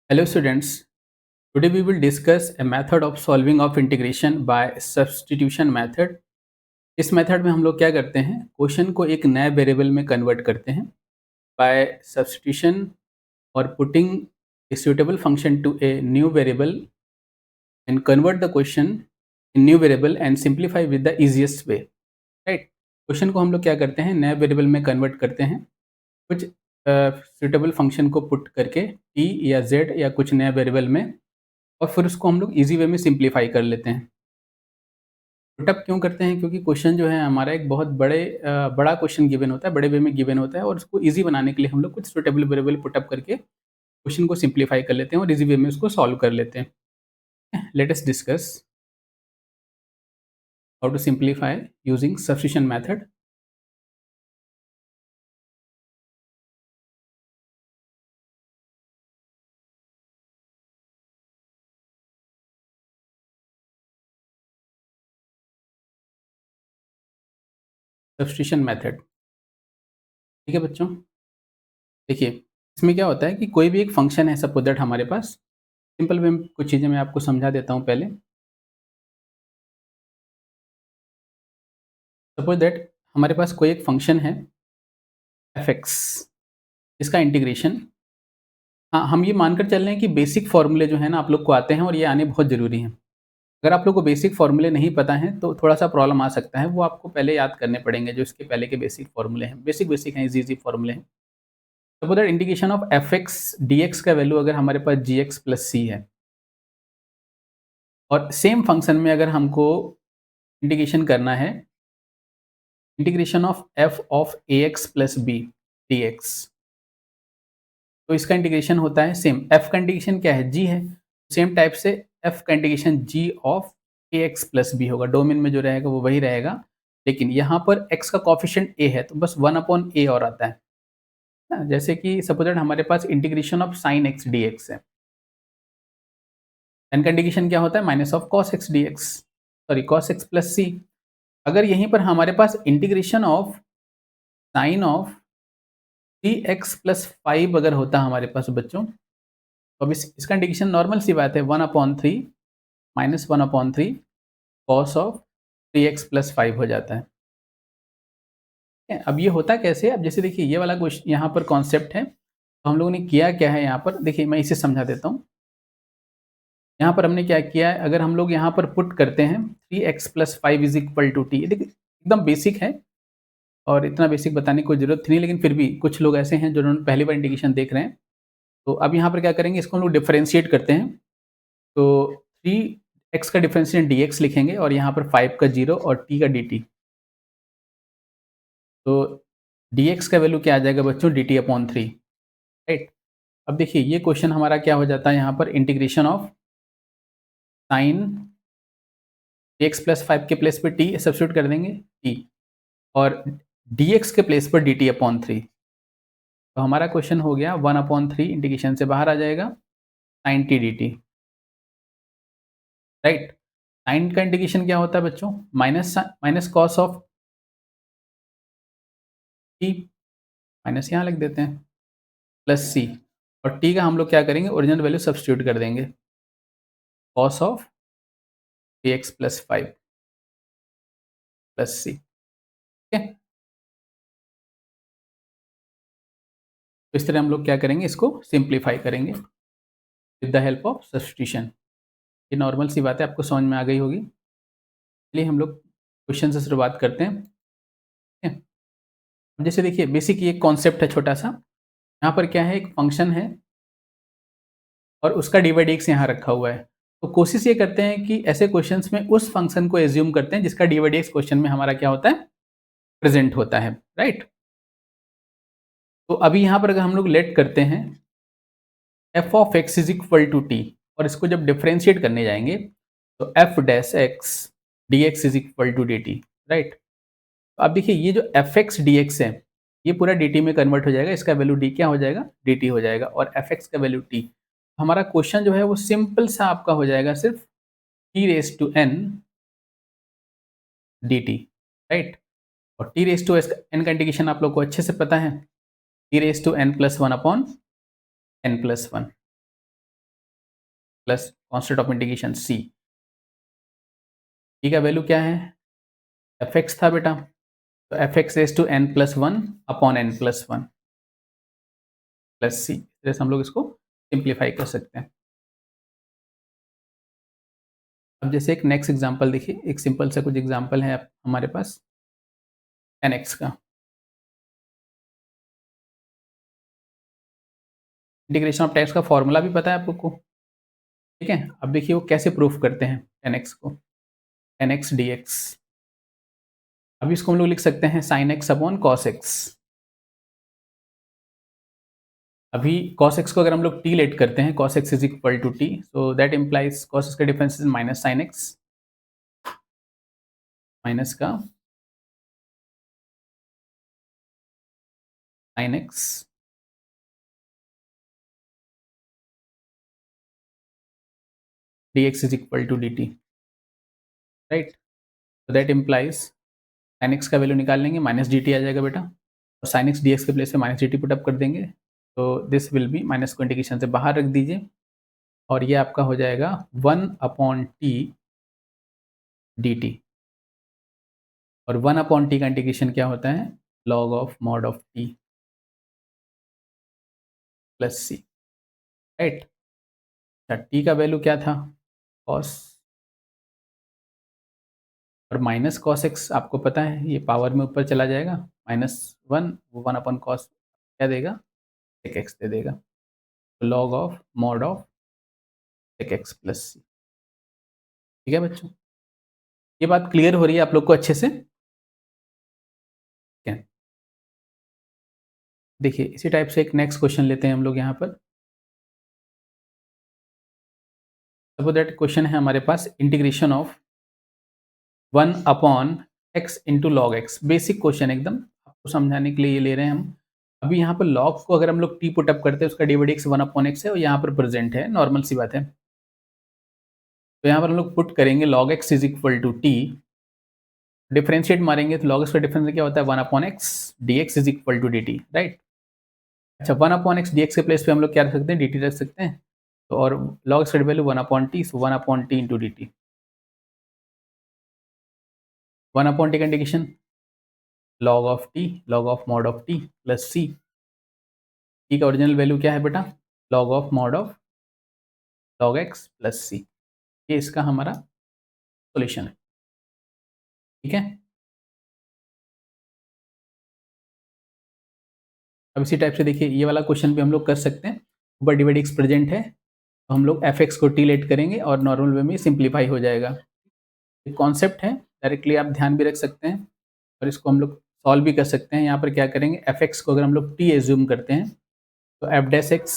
Hello students, today we will discuss a method of solving of integration by substitution method. इस method में हम लोग क्या करते हैं, क्वेश्चन को एक नए वेरिएबल में कन्वर्ट करते हैं बाय सब्स्टिट्यूशन और putting a suitable function to a new variable and convert the question in new variable and simplify with the easiest way. Right, question को हम लोग क्या करते हैं, नए वेरिएबल में कन्वर्ट करते हैं कुछ सुटेबल फंक्शन को पुट करके टी या जेड या कुछ नए वेरिएबल में, और फिर उसको हम लोग ईज़ी वे में सिंप्लीफाई कर लेते हैं। पुटअप क्यों करते हैं? क्योंकि क्वेश्चन जो है हमारा एक बहुत बड़ा क्वेश्चन गिवन होता है, बड़े वे में गिवन होता है, और उसको ईज़ी बनाने के लिए हम लोग कुछ सूटेबल वेरिएबल पुटअप करके क्वेश्चन को सिंप्लीफाई कर लेते हैं और ईज़ी वे में उसको सॉल्व कर लेते हैं। Let us discuss how to simplify using substitution method. Substitution method, ठीक है बच्चों। देखिए, इसमें क्या होता है कि कोई भी एक फंक्शन है, सपोज दैट हमारे पास, सिंपल वे में कुछ चीज़ें मैं आपको समझा देता हूँ पहले। सपोज दैट हमारे पास कोई एक फंक्शन है एफ एक्स, इसका इंटीग्रेशन, हाँ, हम ये मानकर चल रहे हैं कि बेसिक फ़ॉर्मूले जो है ना आप लोग को आते हैं और ये आने बहुत ज़रूरी हैं। अगर आप लोग को बेसिक फ़ॉर्मूले नहीं पता हैं तो थोड़ा-सा प्रॉब्लम आ सकता है, वो आपको पहले याद करने पड़ेंगे जो इसके पहले के बेसिक फ़ॉर्मूले हैं। बेसिक हैं, ईज़ी फ़ॉर्मूले हैं। Suppose that integration of f x dx का वैल्यू अगर हमारे पास जी एक्स प्लस सी है, और सेम फंक्शन में अगर हमको इंटीग्रेशन करना है, integration of f of a x plus b dx, तो इसका इंटीग्रेशन होता है सेम। एफ का इंटीग्रेशन क्या है? जी है। सेम टाइप से एफ का integration g of a x plus b होगा। डोमेन में जो रहेगा वो वही रहेगा, लेकिन यहाँ पर एक्स का कॉफिशिएंट ए है तो बस 1/a और आता है ना। जैसे कि सपोज दैट हमारे पास integration of sine x d x है, एन का इंटीग्रेशन क्या होता है? Minus of cos x d x, sorry cos x plus c. अगर यहीं पर हमारे पास integration of sine of three x plus five अगर होता हमारे पास बच्चों, तो अब इसका इंटीग्रेशन नॉर्मल सी बात है, 1/3 minus 1/3 cos of 3x plus 5 हो जाता है। ठीक है? अब ये होता कैसे? अब जैसे देखिए ये वाला क्वेश्चन यहाँ पर कॉन्सेप्ट है, तो हम लोगों ने किया क्या है यहाँ पर, देखिए मैं इसे समझा देता हूँ। यहाँ पर हमने क्या किया है, अगर हम लोग यहाँ पर पुट करते हैं 3x plus 5 is equal to t, देखिए एकदम बेसिक है और इतना बेसिक बताने की कोई ज़रूरत नहीं, लेकिन फिर भी कुछ लोग ऐसे हैं जिन्होंने पहली बार इंटीग्रेशन देख रहे हैं। तो अब यहाँ पर क्या करेंगे, इसको हम लोग डिफरेंशिएट करते हैं। तो 3x का डिफरेंशिएट dx लिखेंगे और यहाँ पर 5 का 0 और t का dt। तो dx का वैल्यू क्या आ जाएगा बच्चों? dt/3, right. अब देखिए ये क्वेश्चन हमारा क्या हो जाता है, यहाँ पर integration of sine x plus 5 के प्लेस पर t सब्स्टिट्यूट कर देंगे t, और dx के प्लेस पर dt/3। तो हमारा क्वेश्चन हो गया 1/3, इंटीग्रेशन से बाहर आ जाएगा sine t d t, right. Sine का इंटीग्रेशन क्या होता है बच्चों? Minus cos of t, minus यहाँ लिख देते हैं, प्लस सी, और टी का हम लोग क्या करेंगे, ओरिजिनल वैल्यू सब्स्टिट्यूट कर देंगे, cos of t x plus 5 plus c. ठीक है, तो इस तरह हम लोग क्या करेंगे, इसको सिंप्लीफाई करेंगे with the help of substitution. ये नॉर्मल सी बात है, आपको समझ में आ गई होगी। चलिए हम लोग क्वेश्चन से शुरुआत करते हैं। ठीक है, अब जैसे देखिए बेसिक ये कॉन्सेप्ट है छोटा सा। यहाँ पर क्या है, एक फंक्शन है और उसका डी बाई डी एक्स यहाँ रखा हुआ है। तो कोशिश ये करते हैं कि ऐसे क्वेश्चंस में उस फंक्शन को एज्यूम करते हैं जिसका D by D x question में हमारा क्या होता है, प्रेजेंट होता है, राइट। तो अभी यहाँ पर अगर हम लोग लेट करते हैं f of x is equal to t, और इसको जब डिफ्रेंशिएट करने जाएंगे तो f dash x d x is equal to d t, right. तो अब देखिए ये जो एफ एक्स डी एक्स है ये पूरा डी टी में कन्वर्ट हो जाएगा, इसका वैल्यू डी क्या हो जाएगा, डी टी हो जाएगा, और एफ एक्स का वैल्यू टी। हमारा क्वेश्चन जो है वो सिंपल सा आपका हो जाएगा, सिर्फ t raise to n d t, right. और टी रेस टू एन का इंटीग्रेशन आप लोग को अच्छे से पता है, t raise to n plus one upon n plus one. Plus constant of integration c। t का वैल्यू क्या है? fx था बेटा, तो fx raise to n plus 1 upon n plus 1 plus c। इस तरह से हम लोग इसको सिंप्लीफाई कर सकते हैं। अब जैसे एक नेक्स्ट एग्जांपल देखिए, एक सिंपल सा कुछ एग्जांपल है हमारे पास 10x का। इंटीग्रेशन ऑफ टैक्स का फॉर्मूला भी पता है आपको, ठीक है? अब देखिए वो कैसे प्रूफ करते हैं 10x को, 10x dx। अब इसको हम लोग लिख सकते हैं sin x upon cos x। अभी cos x को अगर हम लोग t लेट करते हैं, cos x is equal to t, so that implies cos x का difference is minus sin x, minus का sin x dx is equal to dt, right? So that implies sin x का value निकाल लेंगे, minus dt आ जाएगा बेटा, और sin x dx के place पे माइनस dt पुट अप कर देंगे, तो दिस विल बी, माइनस को इंटीग्रेशन से बाहर रख दीजिए, और ये आपका हो जाएगा 1 अपॉन टी dt। और 1 अपॉन टी का इंटीग्रेशन क्या होता है? Log of mod of t plus c, right? अच्छा, टी का वैल्यू क्या था? कॉस, और माइनस कॉस एक्स आपको पता है ये पावर में ऊपर चला जाएगा, माइनस 1, वो 1 अपॉन कॉस क्या देगा? सेक एक्स दे देगा। तो log of mod of sec x plus c. ठीक है बच्चों, ये बात क्लियर हो रही है आप लोग को अच्छे से? क्या देखिए, इसी टाइप से एक नेक्स्ट क्वेश्चन लेते हैं हम लोग यहाँ पर। सपोज दैट क्वेश्चन है हमारे पास integration of 1 upon x into log x. Basic question एकदम, आपको समझाने के लिए ये ले रहे हैं हम। अभी यहाँ पर लॉग को अगर हम लोग टी पुट अप करते हैं, उसका डिवाइड 1 अपॉन एक्स है और यहाँ पर प्रेजेंट है, नॉर्मल सी बात है। तो यहाँ पर हम लोग पुट करेंगे log x is equal to t, differentiate मारेंगे तो लॉग एक्स का डिफरेंस क्या होता है? 1 upon x d x is equal to d t, right? अच्छा, 1 अपॉन एक्स डी एक्स के प्लेस पे हम लोग क्या रख सकते हैं? डी टी रख सकते हैं। तो और लॉग एक्स का value 1 upon t, so 1 upon t into d t. 1 upon t का integration log of t, log of mod of t plus c. T का ओरिजिनल वैल्यू क्या है बेटा? Log of mod of log x plus c. ये इसका हमारा solution है, ठीक है? अब इसी टाइप से देखिए, ये वाला क्वेश्चन भी हम लोग कर सकते हैं। ऊपर डिवाइड एक्स प्रेजेंट है, तो हम लोग एफ एक्स को टी लेट करेंगे और नॉर्मल वे में सिंप्लीफाई हो जाएगा। ये कॉन्सेप्ट है, डायरेक्टली आप ध्यान भी रख सकते हैं और इसको हम लोग सॉल्व भी कर सकते हैं। यहाँ पर क्या करेंगे, एफ एक्स को अगर हम लोग टी एज्यूम करते हैं, तो f dash x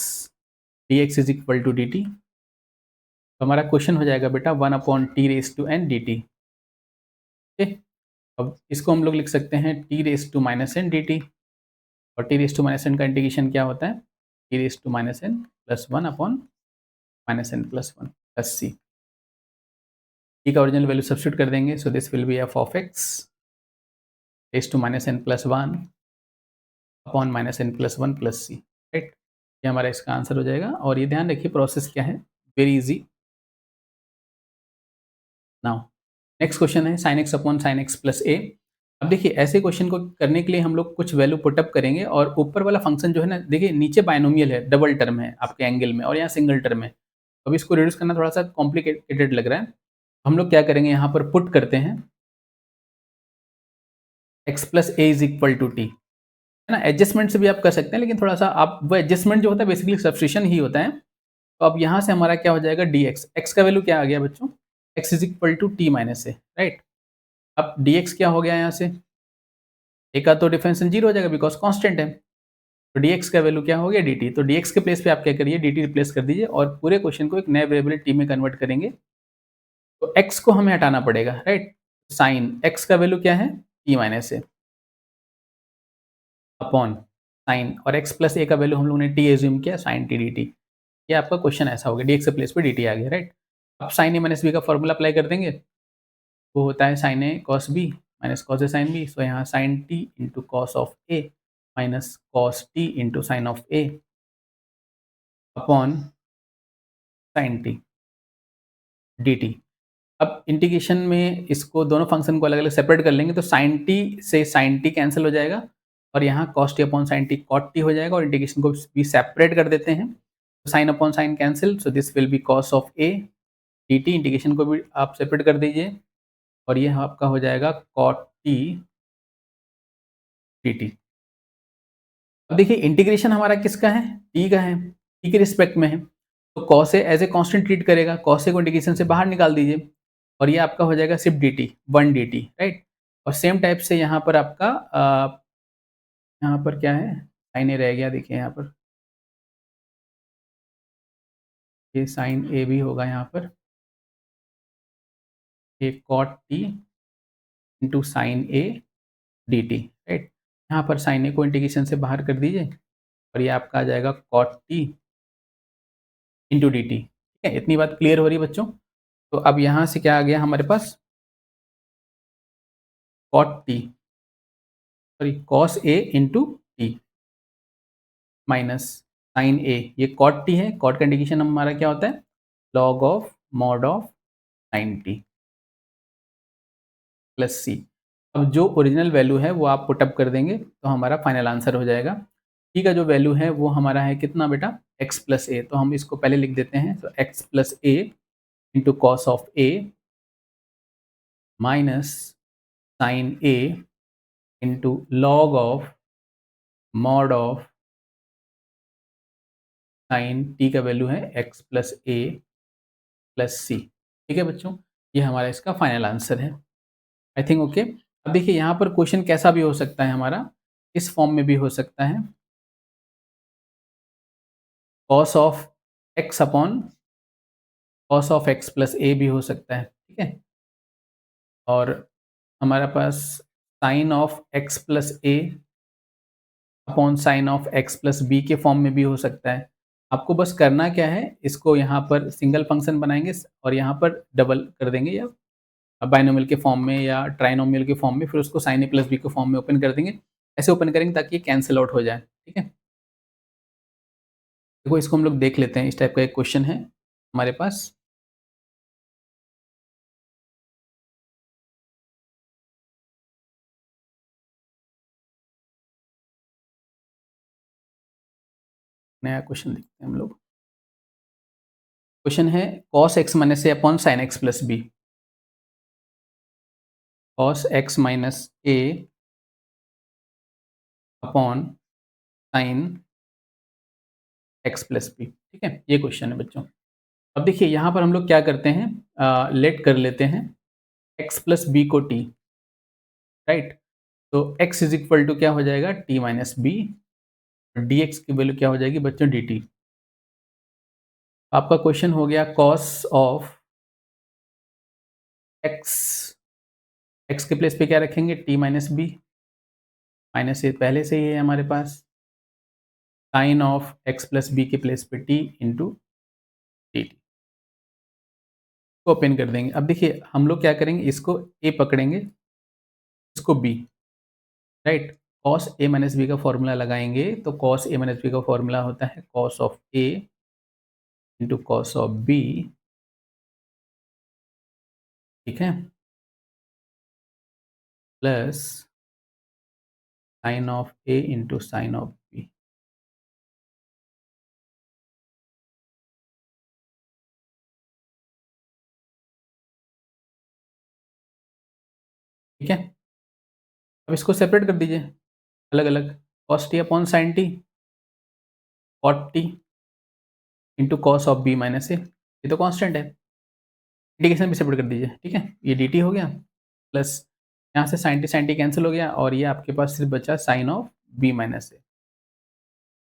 d x is equal to d t. तो हमारा क्वेश्चन हो जाएगा बेटा 1 upon t raise to n d t. ठीक, अब इसको हम लोग लिख सकते हैं t raise to minus n d t, और t raise to minus n का इंटीग्रेशन क्या होता है? T raise to minus n plus 1 upon minus n plus 1 plus c. T का ओरिजिनल वैल्यू सब्स्टिट्यूट कर देंगे, so this will be f of x raise to minus n plus 1 upon minus n plus 1 plus c, right? ये हमारा इसका answer हो जाएगा। और ये ध्यान रखिए प्रोसेस क्या है, very easy. Now next question है sine x upon sine x plus a. अब देखिए, ऐसे क्वेश्चन को करने के लिए हम लोग कुछ वैल्यू पुटअप करेंगे, और ऊपर वाला फंक्शन जो है ना, देखिए नीचे बायनोमियल है, डबल टर्म है आपके एंगल में, और यहाँ सिंगल टर्म है। अब इसको रिड्यूस करना थोड़ा सा कॉम्प्लिकेटेड लग रहा है। हम लोग क्या करेंगे, यहाँ पर पुट करते हैं x plus a is equal to t, है ना? एडजस्टमेंट से भी आप कर सकते हैं, लेकिन थोड़ा सा आप वो एडजस्टमेंट जो होता है बेसिकली सब्स्टिट्यूशन ही होता है। तो अब यहाँ से हमारा क्या हो जाएगा, डी एक्स, एक्स का वैल्यू क्या आ गया बच्चों? X is equal to t minus a, right? अब डी एक्स क्या हो गया यहाँ से? ए का तो डिफरेंशियल जीरो हो जाएगा बिकॉज कांस्टेंट है। तो dx का वैल्यू क्या हो गया? dt। तो dx के प्लेस पे आप क्या करिए, dt रिप्लेस कर दीजिए और पूरे क्वेश्चन को एक नए वेरिएबल t में कन्वर्ट करेंगे। तो x को हमें हटाना पड़ेगा, राइट? साइन x का वैल्यू क्या है? t minus a upon sign, और x प्लस ए का वैल्यू हम लोगों ने t एज्यूम किया, साइन टी dt। ये आपका क्वेश्चन ऐसा हो गया, dx के प्लेस पे dt आ गया, राइट? अब साइन ए माइनस बी का फॉर्मूला अप्लाई कर देंगे, वो होता है sine a cos b minus cos a sine b. So यहाँ sine t into cos of a minus cos t into sine of a upon sine t. D t. अब इंटीग्रेशन में इसको दोनों फंक्शन को अलग-अलग सेपरेट कर लेंगे तो sin t से sin t कैंसल हो जाएगा और यहाँ cos t upon sin t cot t हो जाएगा और इंटीग्रेशन को भी सेपरेट कर देते हैं। sin upon sin cancel, so this will B cos of a dt, integration को भी आप सेपरेट कर दीजिए और ये आपका हो जाएगा cot t dt। अब देखिए इंटीग्रेशन हमारा किसका है? t का है, t के रिस्पेक्ट में है। तो cos a as a constant treat करेगा, cos a को इंटीग्रेशन से बाहर निकाल दीजिए और ये आपका हो जाएगा सिर्फ dt, 1 dt, राइट? और सेम टाइप से यहाँ पर आपका यहाँ पर क्या है? sin a रह गया, देखिए यहाँ पर, ये sin a भी होगा यहाँ पर, ये cot t into sin a dt, right? यहाँ पर sin a को इंटीग्रेशन से बाहर कर दीजिए और ये आपका आ जाएगा cot t इंटू dt, ठीक है? इतनी बात क्लियर हो रही है बच्चों? तो अब यहाँ से क्या आ गया हमारे पास? cot t, sorry cos a into t minus sin a, ये cot t है, cot का इंडिकेशन हमारा क्या होता है? log of mod of sin t plus c। अब जो ओरिजिनल वैल्यू है वो आप पुट अप कर देंगे तो हमारा फाइनल आंसर हो जाएगा। t का जो वैल्यू है वो हमारा है कितना बेटा? x प्लस ए, तो हम इसको पहले लिख देते हैं, तो x plus a into cos of a minus sine a into log of mod of sine t का वैल्यू है x plus a plus c. ठीक है बच्चों, ये हमारा इसका फाइनल आंसर है। I think okay. अब देखिए यहाँ पर क्वेश्चन कैसा भी हो सकता है हमारा, इस फॉर्म में भी हो सकता है, cos of x upon cos of x plus a भी हो सकता है, ठीक है? और हमारे पास sine of x plus a upon sine of x plus b के फॉर्म में भी हो सकता है। आपको बस करना क्या है, इसको यहाँ पर सिंगल फंक्शन बनाएंगे और यहाँ पर डबल कर देंगे या बाइनोमियल के फॉर्म में या ट्राइनोमियल के फॉर्म में, फिर उसको साइन ए प्लस बी के फॉर्म में ओपन कर देंगे। ऐसे ओपन करेंगे ताकि ये कैंसिल आउट हो जाए, ठीक है? देखो इसको हम लोग देख लेते हैं, इस टाइप का एक क्वेश्चन है हमारे पास। नया क्वेश्चन देखते हैं हम लोग। क्वेश्चन है cos x minus a upon sine x plus b, cos x minus a upon sine x plus b, ठीक है? ये क्वेश्चन है बच्चों। अब देखिए यहाँ पर हम लोग क्या करते हैं, लेट कर लेते हैं x प्लस बी को t, राइट? तो x इज इक्वल टू क्या हो जाएगा? t माइनस बी, dx की वैल्यू क्या हो जाएगी बच्चों? dt। आपका क्वेश्चन हो गया cos ऑफ x, x के प्लेस पे क्या रखेंगे? t minus b, minus a पहले से ही है हमारे पास, sine of x plus b के प्लेस पे t इंटू डी टी को ओपन कर देंगे। अब देखिए हम लोग क्या करेंगे, इसको a पकड़ेंगे, इसको b, right? cos a minus b का फॉर्मूला लगाएंगे तो cos a माइनस बी का फॉर्मूला होता है cos of a into cos of b, ठीक है? Plus sine of a into sine of b, ठीक है? अब इसको सेपरेट कर दीजिए अलग अलग, cos t upon sine t, cot t into cos of b minus a, ये तो कांस्टेंट है, इंटीग्रेशन भी सेपरेट कर दीजिए, ठीक है? ये dt हो गया, प्लस यहाँ से साइन टी कैंसिल हो गया और ये आपके पास सिर्फ बचा sine of b minus a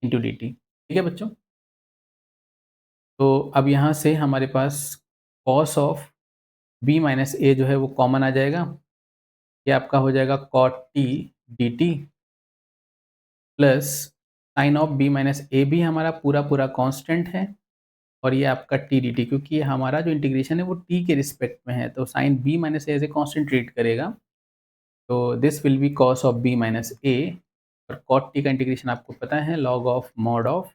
into d t, ठीक है बच्चों? तो अब यहाँ से हमारे पास cos of b minus a जो है वो कॉमन आ जाएगा, ये आपका हो जाएगा cot t d t plus sine of b minus a भी हमारा पूरा पूरा कांस्टेंट है और ये आपका टी डी टी, क्योंकि हमारा जो इंटीग्रेशन है वो t के रिस्पेक्ट में है तो sine b minus a as a constant treat करेगा, तो this will be cos of b minus a और कॉट टी का इंटीग्रेशन आपको पता है log of mod of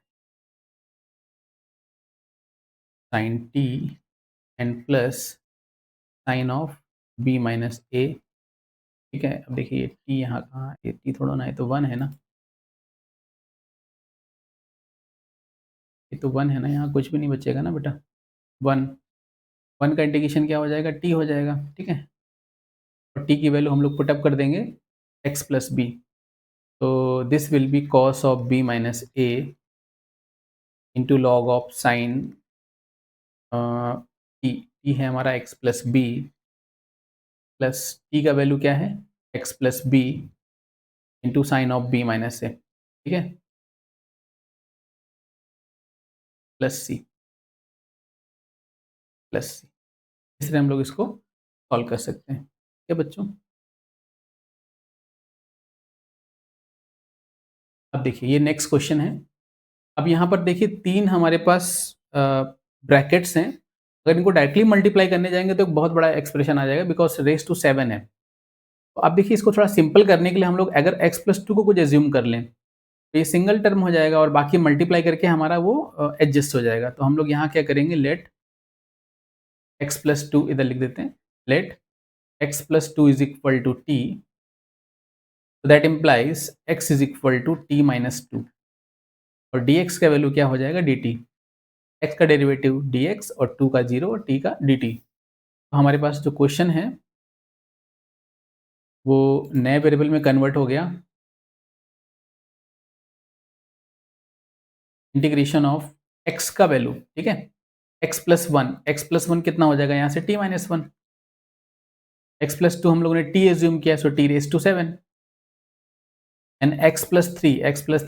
sine t and plus sine of b minus a. ठीक है, अब देखिए ये टी यहाँ कहाँ है, ये टी थोड़ा ना, ये तो 1 है ना, ये तो 1 है ना, यहाँ कुछ भी नहीं बचेगा ना बेटा, 1। 1 का इंटीग्रेशन क्या हो जाएगा, टी हो जाएगा। ठीक है, और टी की वैल्यू हम लोग पुट अप कर देंगे एक्स प्लस बी। तो this will be cos of b minus a into log of sine t. T है हमारा x plus b, plus t का वैल्यू क्या है, x plus b into sine of b minus a. ठीक है, plus c, plus सी। इस तरह हम लोग इसको सॉल्व कर सकते हैं। ठीक है बच्चों, अब देखिए ये नेक्स्ट क्वेश्चन है। अब यहाँ पर देखिए 3 हमारे पास ब्रैकेट्स हैं। अगर इनको डायरेक्टली मल्टीप्लाई करने जाएंगे तो एक बहुत बड़ा एक्सप्रेशन आ जाएगा, बिकॉज रेस टू 7 है। तो अब देखिए इसको थोड़ा सिंपल करने के लिए हम लोग अगर x प्लस 2 को कुछ एज्यूम कर लें तो ये सिंगल टर्म हो जाएगा और बाकी मल्टीप्लाई करके हमारा वो एडजस्ट हो जाएगा। तो हम लोग यहाँ क्या करेंगे, लेट x प्लस 2 इधर लिख देते हैं, let x plus 2 is equal to t, तो that implies x is equal to t minus 2 और dx का वैल्यू क्या हो जाएगा, dt। x का डेरिवेटिव dx और 2 का 0 और t का dt। तो हमारे पास जो क्वेश्चन है वो नए वेरिएबल में कन्वर्ट हो गया, इंटीग्रेशन ऑफ x का वैल्यू। ठीक है, x प्लस 1, एक्स प्लस 1 कितना हो जाएगा यहाँ से, t माइनस 1। एक्स प्लस 2 हम लोगों ने t एज्यूम किया, so t raise to 7 and x plus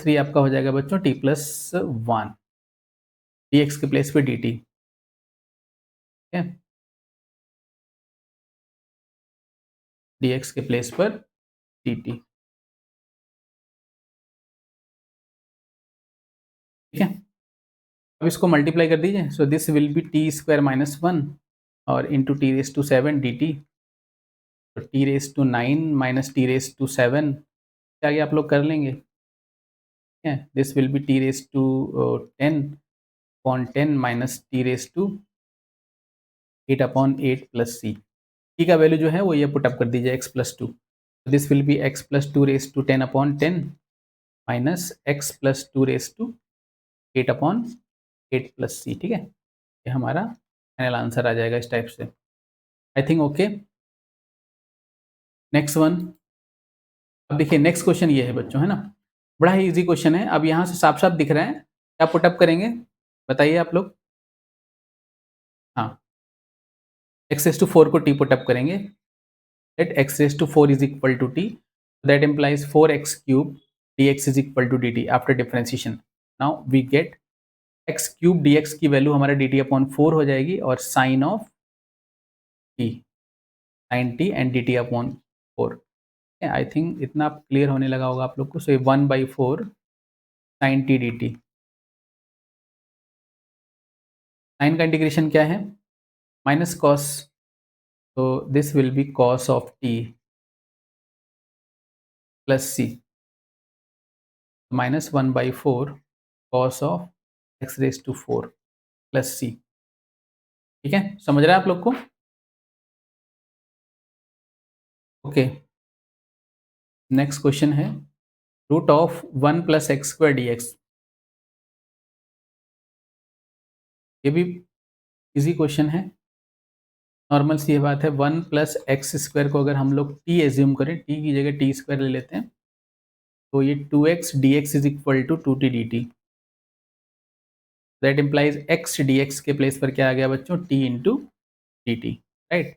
3 आपका हो जाएगा बच्चों t प्लस 1, dx के प्लेस पे dt। ठीक है, dx के प्लेस पर dt। ठीक है, अब इसको मल्टीप्लाई कर दीजिए, so this will be t square minus 1 और into t raise to 7 dt। तो t raise to 9 minus t raise to 7, आगे आप लोग कर लेंगे। ठीक है, this will be t raise to 10 upon 10 minus t raise to 8 upon 8 plus c. T का वैल्यू जो है वो ये पुट अप कर दीजिए x plus 2, this will be x plus 2 raise to 10 upon 10 minus x plus 2 raise to 8 upon 8 plus c. ठीक है, ये हमारा फाइनल आंसर आ जाएगा इस टाइप से। आई थिंक ओके। नेक्स्ट वन, अब देखिए नेक्स्ट क्वेश्चन ये है बच्चों, है ना, बड़ा ही इजी क्वेश्चन है। अब यहाँ से साफ साफ दिख रहा है, क्या पुटअप करेंगे बताइए आप लोग। हाँ, एक्स रेस टू 4 को टी पुटअप करेंगे, let x raise to 4 is equal to t, that implies 4x cube dx is equal to dt after differentiation. Now we get x cube dx की value हमारा dt upon 4 हो जाएगी और sine of t, sine t and dt upon 4। I think इतना clear होने लगा होगा आप लोग को। So 1/4 sine t d t, sine का इंटीग्रेशन क्या है, माइनस कॉस, तो this will be cos of t plus c, -1/4 cos of x raise to 4 plus c. ठीक है, समझ रहे हैं आप लोग को। ओके, नेक्स्ट क्वेश्चन है root of 1 plus x square d x. ये भी इजी क्वेश्चन है, नॉर्मल सी बात है। 1 प्लस एक्स स्क्वायर को अगर हम लोग टी एज्यूम करें, टी की जगह टी स्क्वायर ले लेते हैं, तो ये 2x dx is equal to 2t dt, that implies x dx के प्लेस पर क्या आ गया बच्चों, t into d t. Right,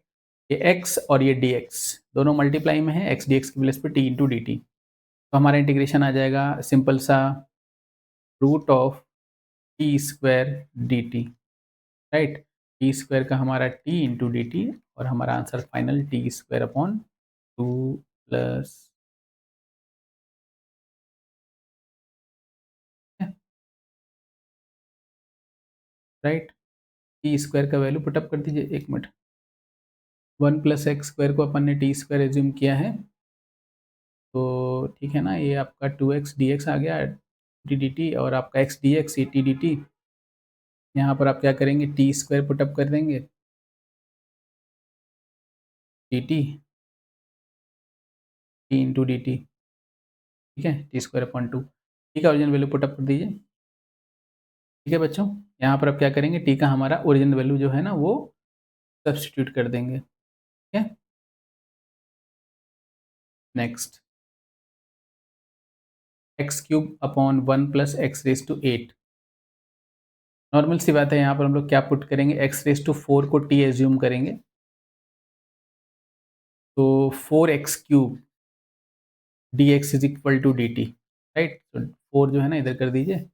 ये x और ये dx दोनों मल्टीप्लाई में है, x dx के प्लेस पर t इंटू डी टी। तो हमारा इंटीग्रेशन आ जाएगा सिंपल सा, root of t square d t. Right, t square का हमारा t इंटू डी टी और हमारा answer final t square upon 2 plus, right, t square का वैल्यू पुटअप कर दीजिए, एक मिनट। 1 प्लस एक्स स्क्वायर को अपन ने टी स्क्वायर एज्यूम किया है, तो ठीक है ना, ये आपका 2x dx आ गया टी डी टी, और आपका x dx ये टी डी टी। यहाँ पर आप क्या करेंगे, टी स्क्वायर पुटअप कर देंगे, D T, T into d t, ठीक है, T square upon two. T का ओरिजिनल वैल्यू पुट अप कर दीजिए। ठीक है बच्चों, यहाँ पर अब क्या करेंगे, टी का हमारा ओरिजिनल वैल्यू जो है ना वो सब्स्टिट्यूट कर देंगे। ठीक है, next x cube upon 1 plus x raise to 8। Normal सी बात है, यहाँ पर हम लोग क्या पुट करेंगे, एक्स रेज टू 4 को टी एज्यूम करेंगे, तो 4x cube d x is equal to d t, right. तो 4 जो है ना इधर कर दीजिए,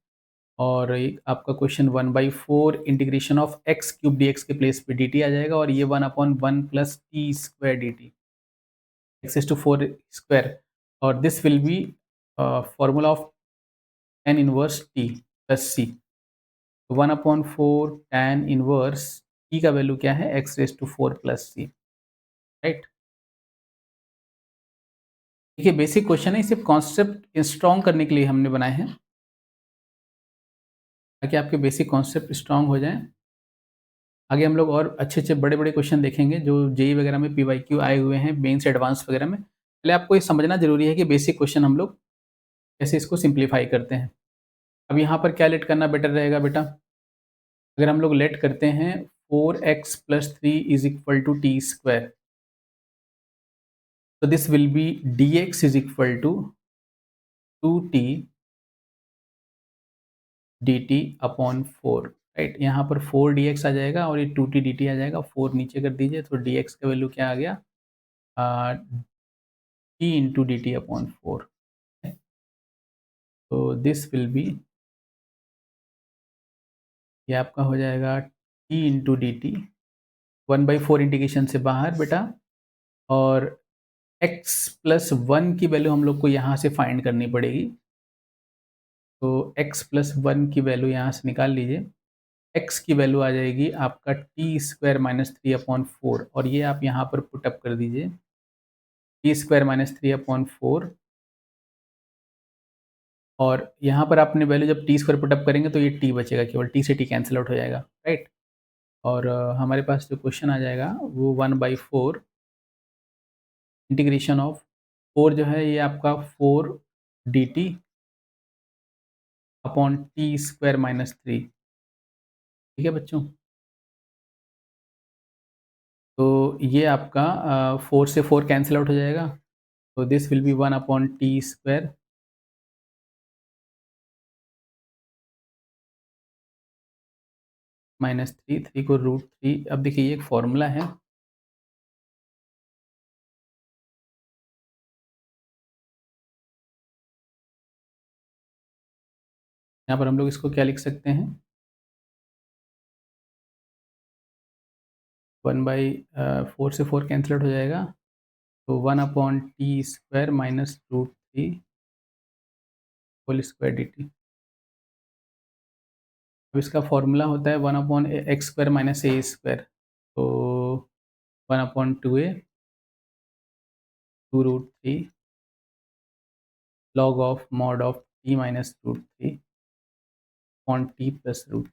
और एक आपका question 1/4 integration of x cube d x के प्लेस पे डी टी आ जाएगा, और ये 1/1 plus t square d t, x is two 4 square, और this will be formula of tan inverse t plus c. 1/4 tan inverse t का value क्या है, x raise to 4 plus c, right. देखिए basic question है, सिर्फ concept strong करने के लिए हमने बनाए हैं, ताकि आपके बेसिक कॉन्सेप्ट स्ट्रॉन्ग हो जाएं। आगे हम लोग और अच्छे-अच्छे बड़े-बड़े क्वेश्चन देखेंगे जो जेईई वगैरह में पीवाईक्यू आए हुए हैं, मेंस एडवांस वगैरह में। पहले आपको ये समझना ज़रूरी है कि बेसिक क्वेश्चन हम लोग कैसे इसको सिंप्लीफाई करते हैं। अब यहाँ पर क्या लेट करना बेटर रहेगा बेटा, अगर हम लोग लेट करते हैं 4x plus 3 is equal to t square, तो this will be dx is equal to 2t dt upon 4, right. यहाँ पर 4 dx आ जाएगा और ये 2t dt आ जाएगा, 4 नीचे कर दीजिए, तो dx का वैल्यू क्या आ गया, t into d t upon 4। तो दिस विल बी, ये आपका हो जाएगा t into d T, 1/4 integration से बाहर बेटा, और x प्लस 1 की वैल्यू हम लोग को यहाँ से फाइंड करनी पड़ेगी, तो x प्लस 1 की वैल्यू यहाँ से निकाल लीजिए, x की वैल्यू आ जाएगी आपका टी स्क्वायर माइनस 3 अपॉन 4, और ये आप यहाँ पर पुटअप कर दीजिए, टी स्क्वायर माइनस 3 अपॉन 4, और यहाँ पर आपने वैल्यू जब टी स्क्वायर पुटअप करेंगे तो ये टी बचेगा, केवल टी से टी कैंसिल आउट हो जाएगा, राइट। और हमारे पास जो क्वेश्चन आ जाएगा वो 1/4 इंटीग्रेशन ऑफ 4 जो है ये आपका 4 D t upon t square minus 3। ठीक है बच्चों, तो ये आपका 4 से 4 कैंसिल आउट हो जाएगा, तो this will be 1 upon t square minus 3, 3 को √3। अब देखिए ये एक फॉर्मूला है, यहाँ पर हम लोग इसको क्या लिख सकते हैं, 1/4 से 4 कैंसिल आउट हो जाएगा, तो 1 upon t square minus √3 whole square d t. अब इसका फॉर्मूला होता है 1 upon x square minus a square, तो 1 upon 2a 2√3 log of mod of t minus √3 upon t plus √3।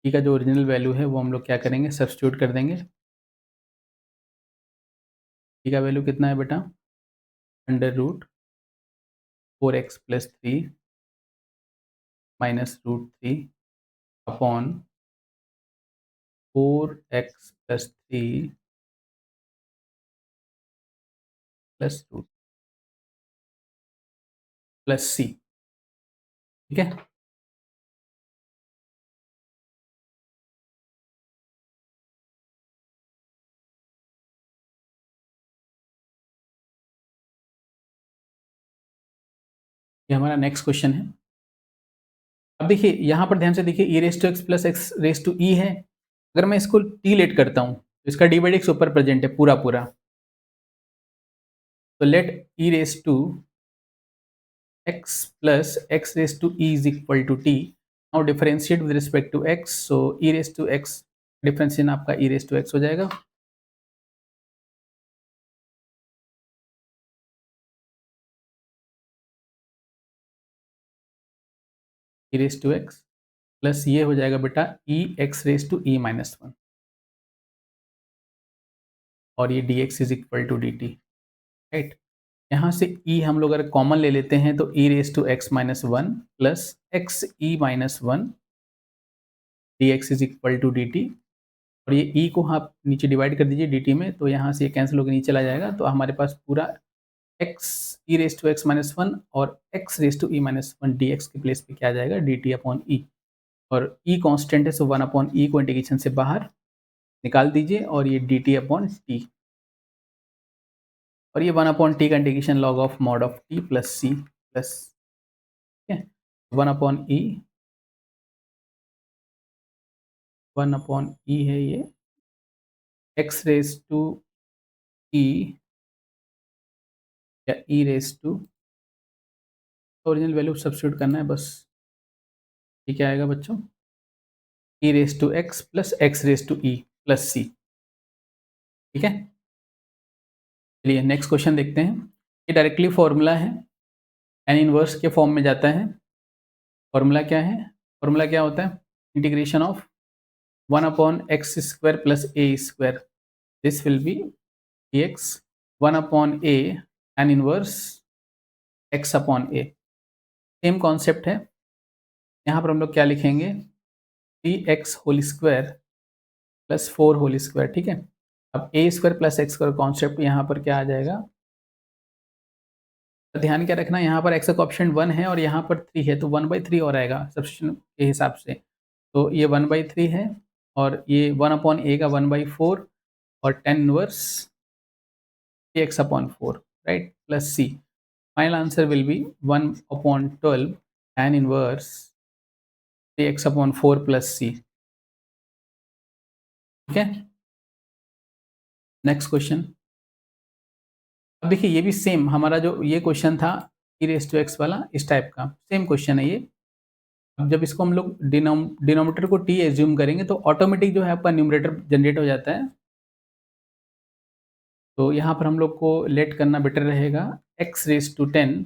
T का जो ओरिजिनल वैल्यू है वो हम लोग क्या करेंगे, सब्स्टिट्यूट कर देंगे। टी का वैल्यू कितना है बेटा, √4x plus 3 minus √3 upon 4x plus 3 plus root plus c. ठीक है, ये हमारा नेक्स्ट क्वेश्चन है। अब देखिए यहाँ पर ध्यान से देखिए, e raise to x plus x raise to e है, अगर मैं इसको टी लेट करता हूँ तो इसका डी बाई एक्स ऊपर प्रेजेंट है पूरा पूरा, तो let e raise to x plus x raise to e is equal to t. Now differentiate with respect to x, so e raise to x differentiation आपका ई रेस टू एक्स हो जाएगा, e raise to x plus ये हो जाएगा बेटा e x raise to e minus 1। और ये dx is equal to dt, right. यहाँ से e हम लोग अगर कॉमन ले लेते हैं तो e raise to x minus one plus x e minus one d x is equal to d t, और ये e को आप नीचे डिवाइड कर दीजिए dt में, तो यहाँ से ये कैंसिल होकर नीचे चला जाएगा, तो हमारे पास पूरा x e raise to x minus one और x raise to e minus one d x के प्लेस पे क्या आ जाएगा, डी टी अपॉन ई, और e कांस्टेंट है, सो वन अपॉन ई को इंटीग्रेशन से बाहर निकाल दीजिए, और ये डी टी अपॉन टी, और ये वन अपॉन टी का integration log of mod of t plus c plus, ठीक है, one upon e, one upon e है ये एक्स रेज टू ई या e raise to, original value substitute करना है बस, ये क्या आएगा बच्चों, e raise to x plus x raise to e plus c, ठीक है। चलिए नेक्स्ट क्वेश्चन देखते हैं, ये डायरेक्टली फॉर्मूला है, एन इनवर्स के फॉर्म में जाता है। फॉर्मूला क्या है, फॉर्मूला क्या होता है, integration of one upon x square plus a square, this will be dx one upon a tan inverse x upon a, same concept है। यहाँ पर हम लोग क्या लिखेंगे, three x whole square plus four whole square, ठीक है। अब a square plus x square concept यहाँ पर क्या आ जाएगा, तो ध्यान क्या रखना, यहाँ पर एक्स का ऑप्शन वन है और यहाँ पर थ्री है, तो वन बाई थ्री और आएगा सब्स्टिट्यूशन के हिसाब से, तो ये वन बाई थ्री है, और ये वन अपॉन ए का वन बाई फोर, और tan inverse x upon four, right, plus c, final answer will be one upon twelve tan inverse x upon four plus c, ठीक है। Next question, अब देखिए ये भी सेम हमारा जो ये क्वेश्चन था ई रेस टू एक्स वाला, इस टाइप का सेम क्वेश्चन है ये। अब जब इसको हम लोग डिनोमिनेटर को टी एज्यूम करेंगे तो ऑटोमेटिक जो है आपका न्यूमरेटर जनरेट हो जाता है, तो यहाँ पर हम लोग को लेट करना बेटर रहेगा, x raise to ten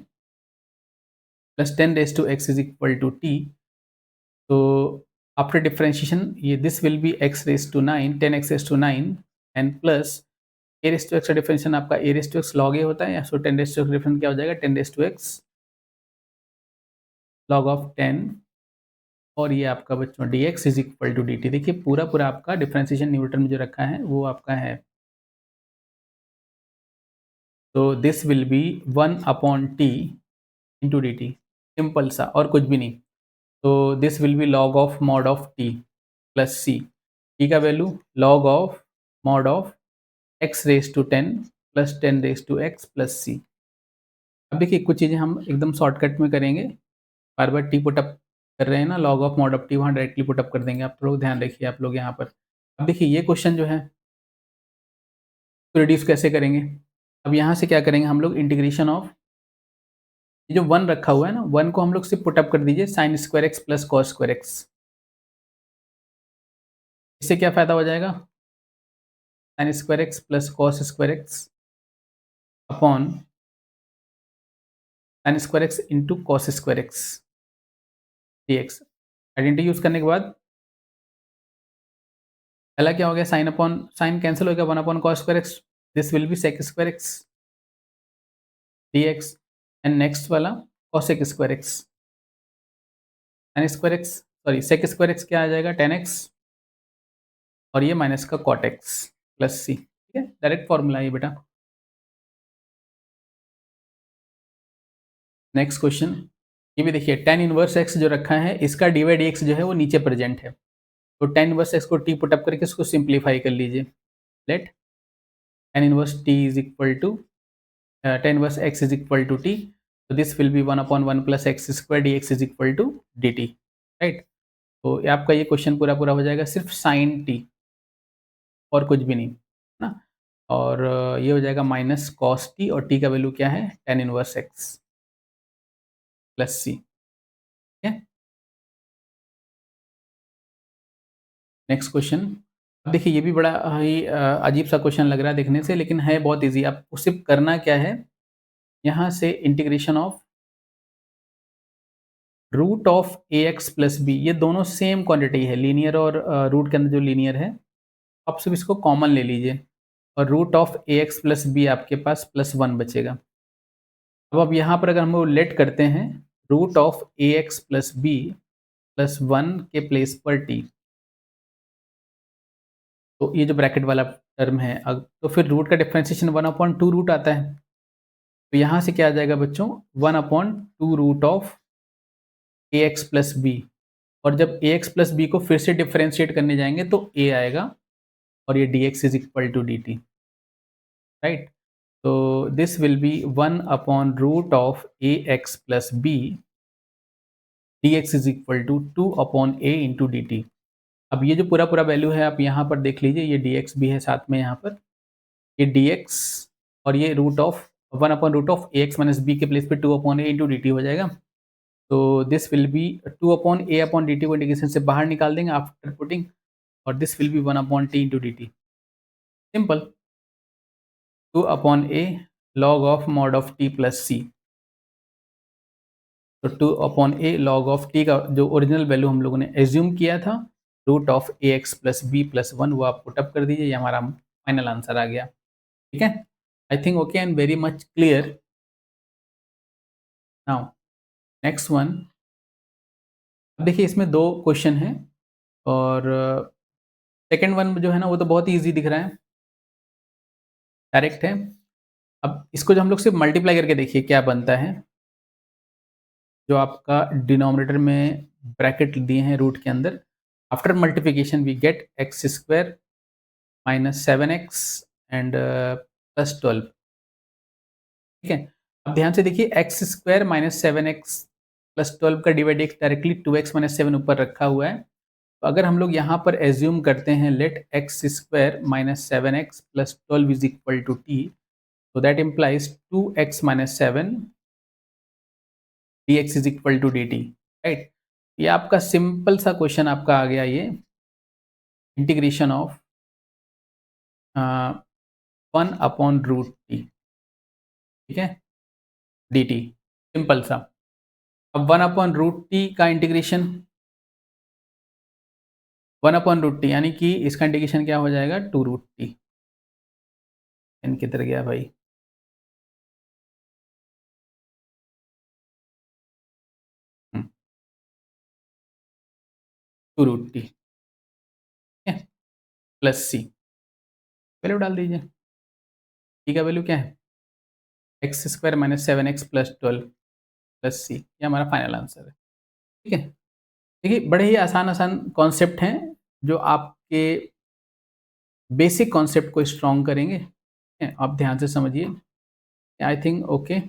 plus ten raise to x is equal to t, तो आफ्टर डिफरेंशिएशन ये this will be x raise to nine, ten x raise to nine and plus a raise to x का differentiation आपका a raise to x log a होता है, या so ten raise to x difference क्या हो जाएगा, ten raise to x log of ten, और ये आपका बच्चों d x is equal to d t, देखिए पूरा पूरा आपका डिफरेंशिएशन न्यूटन में जो रखा है वो आपका है, तो this will be one upon t into d t, simple सा और कुछ भी नहीं, तो this will be log of mod of t plus c, t का value log of mod of x raise to ten plus ten raise to x plus c. अब देखिए कुछ चीज़ें हम एकदम शॉर्टकट में करेंगे, बार बार टी पुटअप कर रहे हैं ना, log of mod of T वहाँ डायरेक्टली पुटअप कर देंगे, आप लोग ध्यान रखिए आप लोग यहाँ पर। अब देखिए ये क्वेश्चन जो है तो रिड्यूस कैसे करेंगे, अब यहाँ से क्या करेंगे हम लोग, इंटीग्रेशन ऑफ ये जो वन रखा हुआ है ना, वन को हम लोग सिर्फ पुटअप कर दीजिए sign square x plus cos square x, इससे क्या फ़ायदा हो जाएगा, sign square x plus cos square x upon sign square x into cos square x d x. Identity use करने के बाद पहला क्या हो गया, साइन अपॉन साइन कैंसिल हो गया, one upon cos square x, this will be sec square x d x, and next वाला cosec square x, sine square x sorry sec square x क्या आ जाएगा, टेन एक्स, और ये minus का cot x plus c, ठीक है, direct formula है बेटा। नेक्स्ट क्वेश्चन, ये भी देखिए टेन इनवर्स एक्स जो रखा है इसका डी बाई डी एक्स जो है वो नीचे प्रेजेंट है, तो टेन इनवर्स एक्स को टी पुटअप करके इसको सिंप्लीफाई कर लीजिए, let tan inverse t is equal to tan inverse x is equal to t, तो this will be one upon one plus x square d x is equal to d t, right. तो ये आपका ये question पूरा पूरा हो जाएगा सिर्फ साइन टी और कुछ भी नहीं, है ना, और ये हो जाएगा माइनस कॉस टी, और टी का वैल्यू क्या है, ten inverse x plus c, ठीक है। नेक्स्ट क्वेश्चन, अब देखिए ये भी बड़ा ही अजीब सा क्वेश्चन लग रहा है देखने से, लेकिन है बहुत ईजी, आपको सिर्फ करना क्या है, यहाँ से integration of root of a x plus b, ये दोनों सेम क्वांटिटी है, लीनियर और रूट के अंदर जो लीनियर है, आप सिर्फ इसको कॉमन ले लीजिए, और root of a x plus b आपके पास +1 बचेगा। अब यहाँ पर अगर हम लोग लेट करते हैं root of a x plus b +1 के प्लेस पर टी, तो ये जो ब्रैकेट वाला टर्म है तो फिर रूट का डिफरेंशिएशन 1/2 रूट आता है। तो यहाँ से क्या आ जाएगा बच्चों, 1/2 root of a x plus b, और जब ए एक्स प्लस बी को फिर से डिफरेंशिएट करने जाएंगे तो ए आएगा और ये d x is equal to d t, right. तो this will be one by root of a x plus b d x is equal to 2/a into d t. अब ये जो पूरा पूरा वैल्यू है आप यहाँ पर देख लीजिए, ये डी एक्स भी है साथ में यहाँ पर, ये डी एक्स और ये root of one by root of a x minus b के प्लेस पे 2/a इंटू डी टी हो जाएगा। तो दिस विल बी 2/a/dt को इंटीग्रेशन से बाहर निकाल देंगे आफ्टर पुटिंग, और this will be 1/t into d t. Simple, 2/a log of mod of t plus c. तो 2/a log ऑफ t का जो ओरिजिनल वैल्यू हम लोगों ने एज्यूम किया था root of a x plus b plus 1, वो आप पुटअप कर दीजिए, ये हमारा फाइनल आंसर आ गया। ठीक है, I think okay and very much clear. Now next one, अब देखिए इसमें 2 क्वेश्चन हैं और सेकंड वन जो है ना वो तो बहुत ही ईज़ी दिख रहा है, डायरेक्ट है। अब इसको जो हम लोग सिर्फ मल्टीप्लाई करके देखिए क्या बनता है। जो आपका डिनोमिनेटर में ब्रैकेट दिए हैं रूट के अंदर, after multiplication we get x square minus 7x and plus 12। ठीक है, अब ध्यान से देखिए x square minus 7x plus 12 का divide x directly 2x minus 7 ऊपर रखा हुआ है। तो अगर हम लोग यहाँ पर एज्यूम करते हैं let x square minus 7x plus 12 is equal to t, तो that implies 2x minus 7 dx is equal to dt, right. ये आपका सिंपल सा क्वेश्चन आपका आ गया, ये इंटीग्रेशन ऑफ 1/√t, ठीक है, dt, सिंपल सा। अब 1/√t का इंटीग्रेशन 1/√t यानी कि इसका इंटीग्रेशन क्या हो जाएगा 2√t। एन किधर गया भाई, 2√t, ठीक है, प्लस सी, वैल्यू डाल दीजिए। टी का वैल्यू क्या है, x square minus 7x plus 12 plus c, ये हमारा फाइनल आंसर है। ठीक है, देखिए बड़े ही आसान आसान कॉन्सेप्ट हैं जो आपके बेसिक कॉन्सेप्ट को स्ट्रॉन्ग करेंगे। ठीक है, आप ध्यान से समझिए, आई थिंक ओके।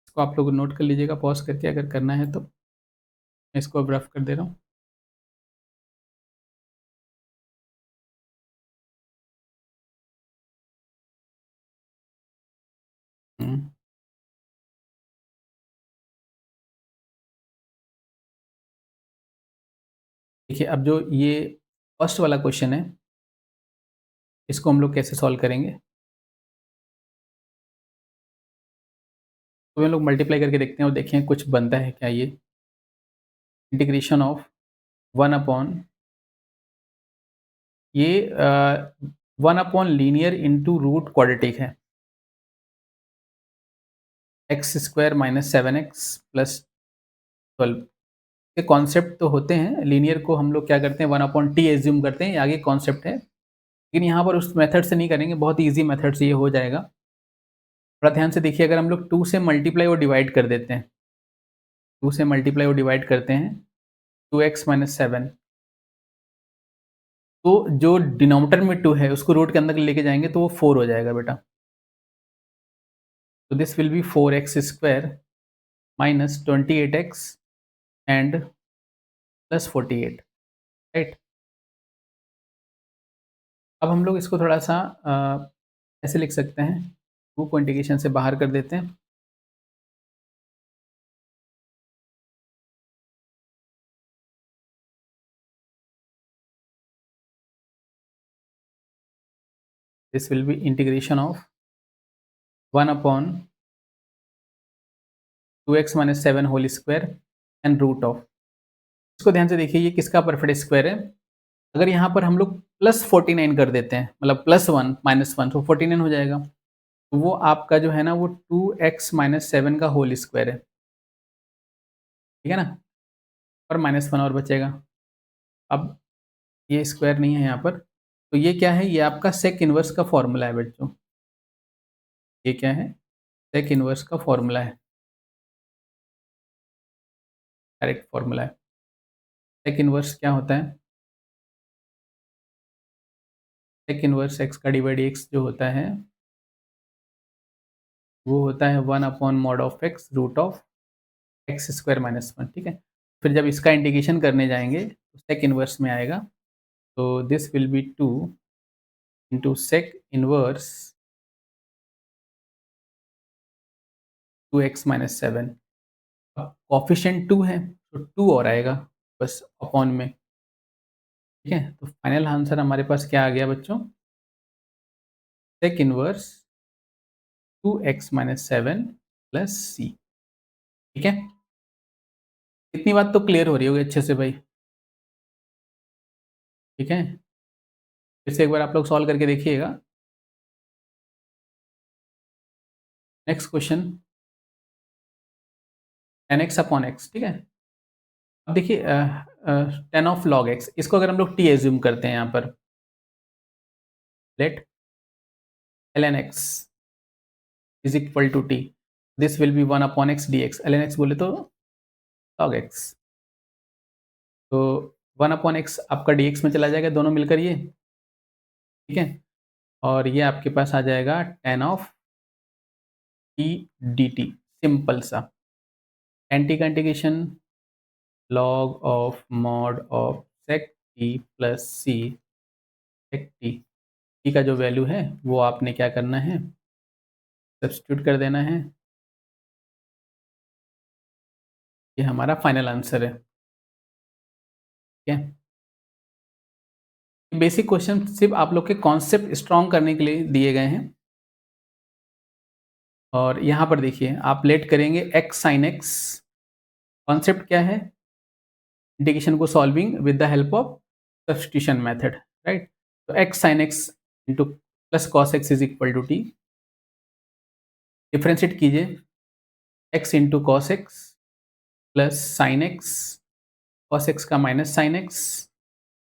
इसको आप लोग नोट कर लीजिएगा पॉज करके, अगर करना है तो मैं इसको अब रफ कर दे रहा हूँ। हम्म, देखिए अब जो ये फर्स्ट वाला क्वेश्चन है, इसको हम लोग कैसे सॉल्व करेंगे, तो हम लोग मल्टीप्लाई करके देखते हैं और देखें कुछ बनता है क्या। ये इंटीग्रेशन ऑफ 1 ये 1/लीनियर इंटू रूट क्वाड्रेटिक है, x square minus 7x plus 12 के कॉन्सेप्ट तो होते हैं। लीनियर को हम लोग क्या करते हैं 1/t एज्यूम करते हैं, ये आगे कॉन्सेप्ट है, लेकिन यहाँ पर उस मेथड से नहीं करेंगे, बहुत ईजी मेथड से ये हो जाएगा। थोड़ा ध्यान से देखिए, अगर हम लोग 2 से मल्टीप्लाई और डिवाइड कर देते हैं, 2 से मल्टीप्लाई और डिवाइड करते हैं 2x माइनस 7, तो जो डिनोमिनेटर में 2 है उसको रूट के अंदर लेके जाएंगे तो वो 4 हो जाएगा बेटा। तो this will B 4x square minus 28x and plus 48, right. अब हम लोग इसको थोड़ा सा ऐसे लिख सकते हैं, 2 को इंटीग्रेशन से बाहर कर देते हैं, this will be integration of 1/2x minus 7 whole square and root of, इसको ध्यान से देखिए ये किसका परफेक्ट स्क्वायर है। अगर यहाँ पर हम लोग प्लस 49 कर देते हैं, मतलब +1 -1 तो 49 हो जाएगा। तो वो आपका जो है ना वो 2x - 7 का होल स्क्वायर है, ठीक है ना? और -1 और बचेगा। अब ये स्क्वायर नहीं है यहाँ पर, तो ये क्या है? ये आपका सेक इनवर्स का फ़ॉर्मूला है बच्चों। ये क्या है? सेक इनवर्स का फ़ॉर्मूला है, डायरेक्ट फ़ॉर्मूला है। सेक इनवर्स क्या होता है? सेक इनवर्स x का डिवाइड x जो होता है, वो होता है 1/mod of x root of x square minus 1, ठीक है? फिर जब इसका इंटीग्रेशन करने जाएँगे, तो सेक इनवर्स में आएगा, तो this will be 2 into sec inverse 2x - 7। अब कोएफ़िशिएंट 2 है, तो 2 और आएगा बस अपॉन में, ठीक है? तो फाइनल आंसर हमारे पास क्या आ गया बच्चों? सेक इनवर्स 2x - 7 प्लस c, ठीक है? इतनी बात तो क्लियर हो रही होगी अच्छे से भाई, ठीक है? फिर से एक बार आप लोग सॉल्व करके देखिएगा। Next question, tan x upon x, ठीक है? अब देखिए tan ऑफ log x, इसको अगर हम लोग t एज्यूम करते हैं यहाँ पर, let ln x is equal to t, this will be 1 upon x dx। ln x बोले तो log x, तो 1 अपॉन x आपका dx में चला जाएगा, दोनों मिलकर ये, ठीक है? और ये आपके पास आ जाएगा tan of t dt, simple सा। tan t का integration log of mod of sec t plus c sec t, t का जो वैल्यू है वो आपने क्या करना है? सब्स्टिट्यूट कर देना है। ये हमारा फाइनल आंसर है, ठीक है? बेसिक क्वेश्चन सिर्फ आप लोग के कॉन्सेप्ट स्ट्रॉन्ग करने के लिए दिए गए हैं। और यहाँ पर देखिए आप लेट करेंगे x sin x, कॉन्सेप्ट क्या है? इंटीग्रेशन को solving with the help of substitution method, right? तो x sin x into plus cos x is equal to t, differentiate कीजिए x into cos x plus sine x, cos x का minus sine x,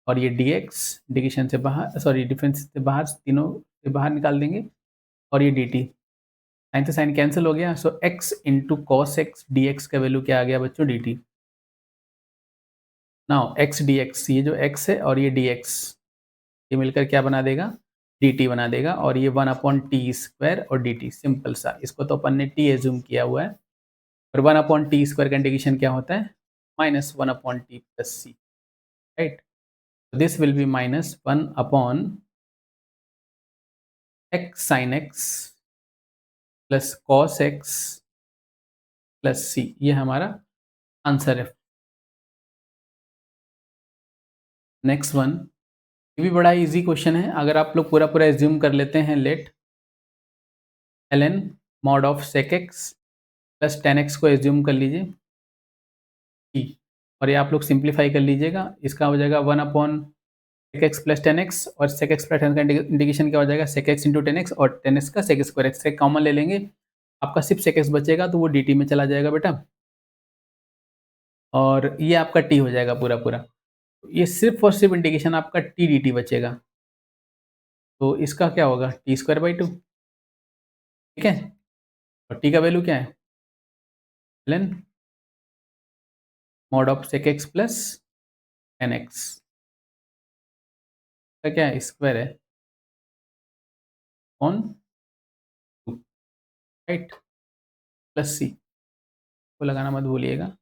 और ये dx integration से बाहर, sorry difference से बाहर, तीनों से बाहर निकाल देंगे, और ये dt, साइन से साइन कैंसिल हो गया, सो x into cos x d x का वैल्यू क्या आ गया बच्चों? dt। नाउ x dx, ये जो x है और ये dx, ये मिलकर क्या बना देगा? dt बना देगा, और ये 1 अपॉन टी स्क्वायर और dt, सिंपल सा। इसको तो अपन ने t एज्यूम किया हुआ है, और 1 अपॉन टी स्क्वायर का इंटीग्रेशन क्या होता है? Minus 1 upon t plus c, right? This will be minus 1 upon x sine x plus cos x plus c, ये हमारा आंसर है। नेक्स्ट वन, ये भी बड़ा इजी क्वेश्चन है, अगर आप लोग पूरा पूरा एज्यूम कर लेते हैं, let ln mod of sec x plus tan x को एज्यूम कर लीजिए t, और ये आप लोग सिंप्लीफाई कर लीजिएगा, इसका हो जाएगा 1 upon sec x plus tan x, और sec x प्लस tan का इंटीग्रेशन क्या हो जाएगा? sec x into tan x, और tan x का sec स्क्वायर x से कॉमन ले लेंगे, आपका सिर्फ sec x बचेगा, तो वो dt में चला जाएगा बेटा, और ये आपका t हो जाएगा पूरा पूरा। ये सिर्फ और सिर्फ इंटीग्रेशन आपका t dt बचेगा, तो इसका क्या होगा? टी स्क्वायर बाई 2, ठीक है? और t का वैल्यू क्या है? ln mod of sec x plus tan x का क्या है? स्क्वायर है ऑन 2, राइट? प्लस c को लगाना मत भूलिएगा,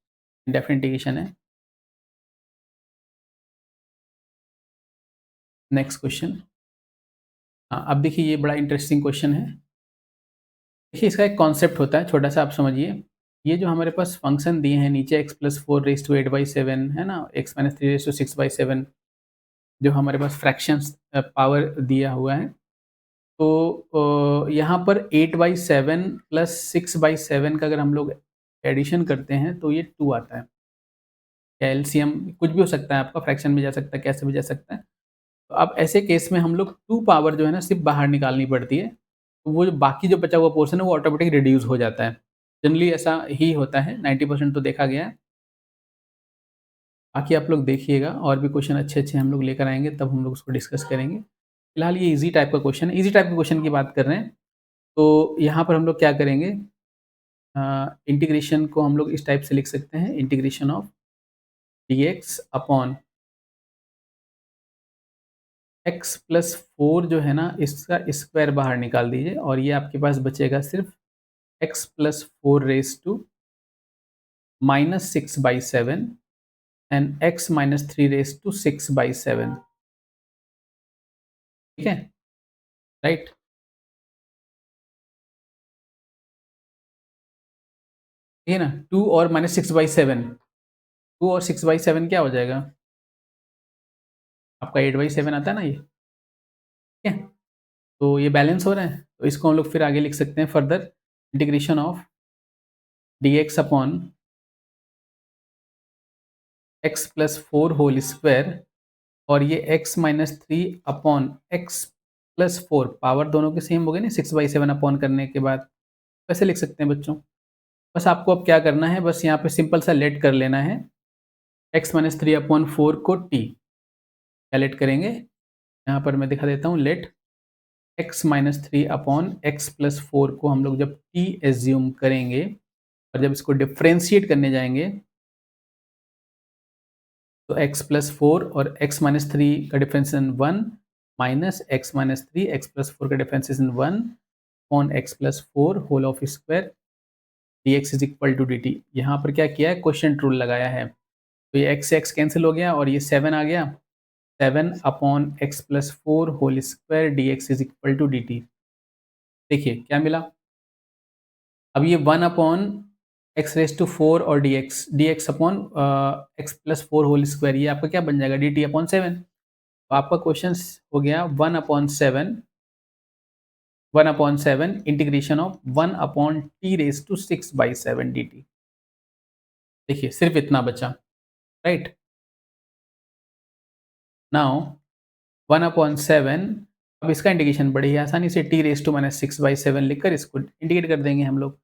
इंडेफिनिट इंटीग्रेशन है। नेक्स्ट क्वेश्चन, हाँ अब देखिए ये बड़ा इंटरेस्टिंग क्वेश्चन है। देखिए इसका एक कॉन्सेप्ट होता है छोटा सा, आप समझिए। ये जो हमारे पास फंक्शन दिए हैं नीचे x+4⁴/7 है ना, x−3⁶/7, जो हमारे पास फ्रैक्शंस पावर दिया हुआ है, तो यहाँ पर 8/7 प्लस 6/7 का अगर हम लोग एडिशन करते हैं तो ये 2 आता है। या एलसीएम कुछ भी हो सकता है, आपका फ्रैक्शन में जा सकता है, कैसे भी जा सकता है। तो अब ऐसे केस में हम लोग 2 पावर जो है ना सिर्फ़ बाहर निकालनी पड़ती है। तो वो जो बाकी जो बचा हुआ पोर्शन है वो ऑटोमेटिक रिड्यूस हो जाता है। जनरली ऐसा ही होता है, 90% तो देखा गया है। बाकी आप लोग देखिएगा और भी क्वेश्चन अच्छे-अच्छे हम लोग लेकर आएँगे तब हम लोग उसको डिस्कस करेंगे। फिलहाल ये ईज़ी टाइप का क्वेश्चन है, ईज़ी टाइप के क्वेश्चन की बात कर रहे हैं। तो यहाँ पर हम लोग क्या करेंगे, इंटीग्रेशन को हम लोग इस टाइप से लिख सकते हैं, integration of dx upon x plus 4 जो है ना इसका स्क्वायर बाहर निकाल दीजिए और ये आपके पास बचेगा सिर्फ़ x plus 4 raise to minus 6/7 and x minus 3 raise to 6/7। ठीक है? राइट? ठीक है ना? 2 और माइनस 6/7, 2 और 6/7 क्या हो जाएगा? आपका 8/7 आता है ना ये? ठीक है? तो ये बैलेंस हो रहा है। तो इसको हम लोग फिर आगे लिख सकते हैं further integration of dx upon x plus 4 whole square और ये x minus 3 upon x plus 4 power दोनों के सेम हो गए ना 6/7 अपॉन करने के बाद। कैसे लिख सकते हैं बच्चों? बस आपको अब क्या करना है, बस यहाँ पे सिंपल सा लेट कर लेना है। x माइनस 3 अपॉन 4 को t क्या लेट करेंगे? यहाँ पर मैं दिखा देता हूँ let x minus 3 upon x plus 4 को हम लोग जब t एज़्यूम करेंगे और जब इसको डिफरेंशिएट करने जाएँगे तो x प्लस 4 और x माइनस 3 का differentiation 1 minus x minus 3 x plus 4 का differentiation 1 upon x plus 4 whole of square dx is equal to dt। यहाँ पर क्या किया है, क्वेश्चन रूल लगाया है। तो ये x से x कैंसिल हो गया और ये 7 आ गया, 7 upon x plus 4 whole square dx is equal to dt। देखिए क्या मिला, अब ये 1 अपॉन एक्स रेज़ टू 4 और dx upon x plus 4 whole square ये आपका क्या बन जाएगा dt अपॉन 7। तो आपका क्वेश्चन हो गया 1/7 integration of 1 upon t raise to 6/7 dt। देखिए सिर्फ इतना बचा, राइट? नाउ 1/7 अब इसका इंटीग्रेशन बड़ी ही आसानी से t रेज़ टू माइनस 6/7 लिखकर इसको इंटीग्रेट कर देंगे हम लोग।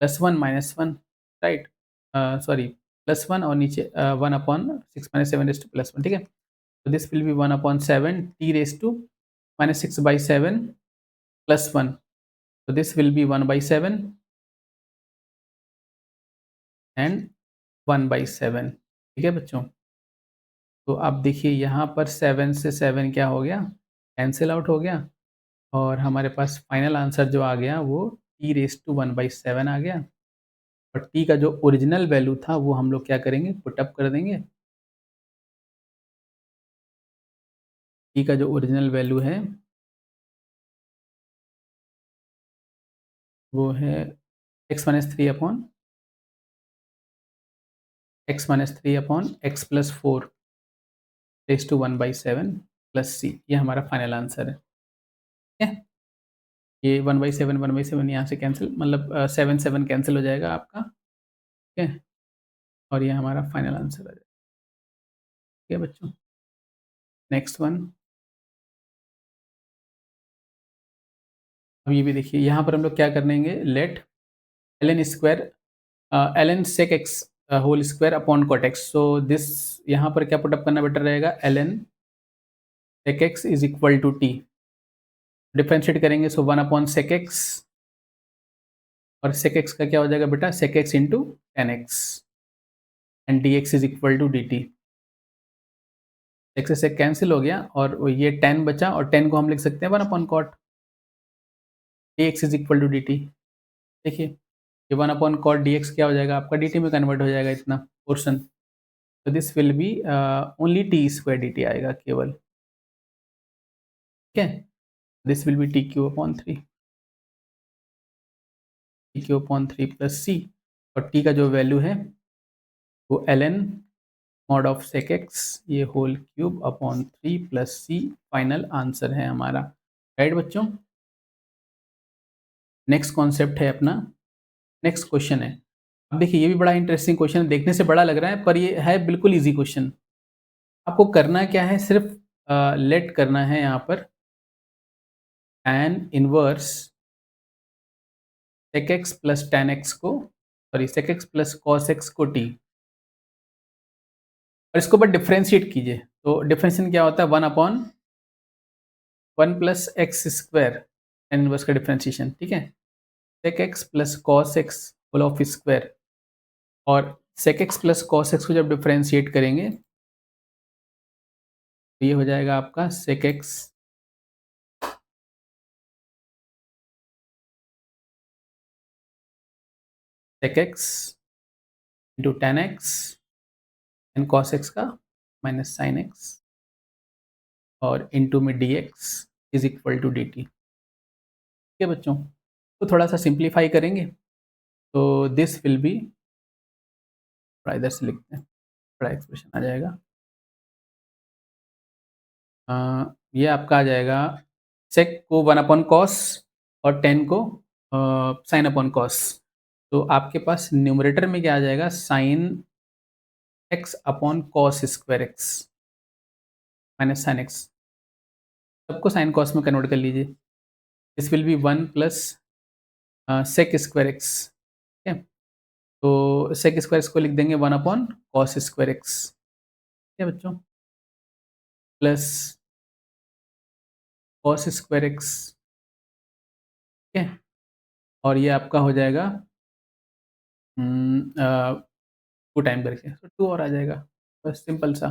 +1 -1 राइट? सॉरी +1 और नीचे 1 अपॉन 6 माइनस 7 रेज़ टू +1 ठीक है? So this will be 1/7 t raised to minus 6/7 plus 1. So this will be 1/7 and 1/7 ठीक है बच्चों? तो आप देखिए यहाँ पर 7 से 7 क्या हो गया? कैंसल आउट हो गया और हमारे पास फाइनल आंसर जो आ गया वो t रेज़ टू 1/7 आ गया और t का जो ओरिजिनल वैल्यू था वो हम लोग क्या करेंगे पुट अप कर देंगे। t का जो ओरिजिनल वैल्यू है वो है x plus 4 raise to 1/7 plus c ये हमारा फाइनल आंसर है। ठीक है? ये 1/7 यहाँ से कैंसल मतलब 7 कैंसल हो जाएगा आपका, ठीक है? और ये हमारा फाइनल आंसर आ जाएगा। ठीक है बच्चों? नेक्स्ट वन अब ये भी देखिए यहाँ पर हम लोग क्या करेंगे let ln square ln sec x whole square upon cot x so this यहाँ पर क्या पुट अप करना बेटर रहेगा ln sec x is equal to t differentiate करेंगे सो 1 अपॉन sec x और sec x का क्या हो जाएगा बेटा sec x into tan x and dx is equal to dt। x से कैंसिल हो गया और ये 10 बचा और 10 को हम लिख सकते हैं 1 upon cot dx is equal to dt। देखिए ये 1 अपॉन कॉट dx क्या हो जाएगा आपका dt में कन्वर्ट हो जाएगा इतना पोर्शन। तो this will be only t square dt आएगा केवल। ठीक है, this will be t cube upon 3 t cube upon 3 plus c और टी का जो वैल्यू है वो ln mod of sec x ये whole cube upon 3 plus c final answer है हमारा। राइट बच्चों? नेक्स्ट कॉन्सेप्ट है अपना, नेक्स्ट क्वेश्चन है। अब देखिए ये भी बड़ा इंटरेस्टिंग क्वेश्चन है, देखने से बड़ा लग रहा है पर ये है बिल्कुल ईजी क्वेश्चन। आपको करना क्या है सिर्फ लेट करना है यहाँ पर tan inverse sec x plus tan x को, sorry sec x plus cos x को t, और इसको बस डिफरेंशिएट कीजिए। तो डिफरेंशिएशन क्या होता है, 1 plus x square, tan inverse का डिफरेंशिएशन, ठीक है, sec x plus cos x whole of square, और sec x plus cos x को जब डिफरेंशिएट करेंगे तो ये हो जाएगा आपका sec x into tan x and cos x का माइनस sin x, और इंटू में dx is equal to dt। ठीक है बच्चों, तो थोड़ा सा सिंप्लीफाई करेंगे तो दिस विल बी, थोड़ा इधर से लिखते हैं, थोड़ा एक्सप्रेशन आ जाएगा। ये आपका आ जाएगा sec को 1 अपॉन कॉस और tan को साइन अपॉन कॉस, तो आपके पास न्यूमरेटर में क्या आ जाएगा, sine x upon cos square x minus sine x, सबको साइन कॉस में कन्वर्ट कर लीजिए। This will be 1 plus sec square x, ठीक है, तो सेक स्क्वायर एक्स को लिख देंगे 1 अपॉन कॉस स्क्वायर एक्स, ठीक है बच्चों, प्लस कॉस स्क्वायर एक्स, ठीक है, और ये आपका हो जाएगा 2 टाइम करके, तो 2 और आ जाएगा, बस सिंपल सा,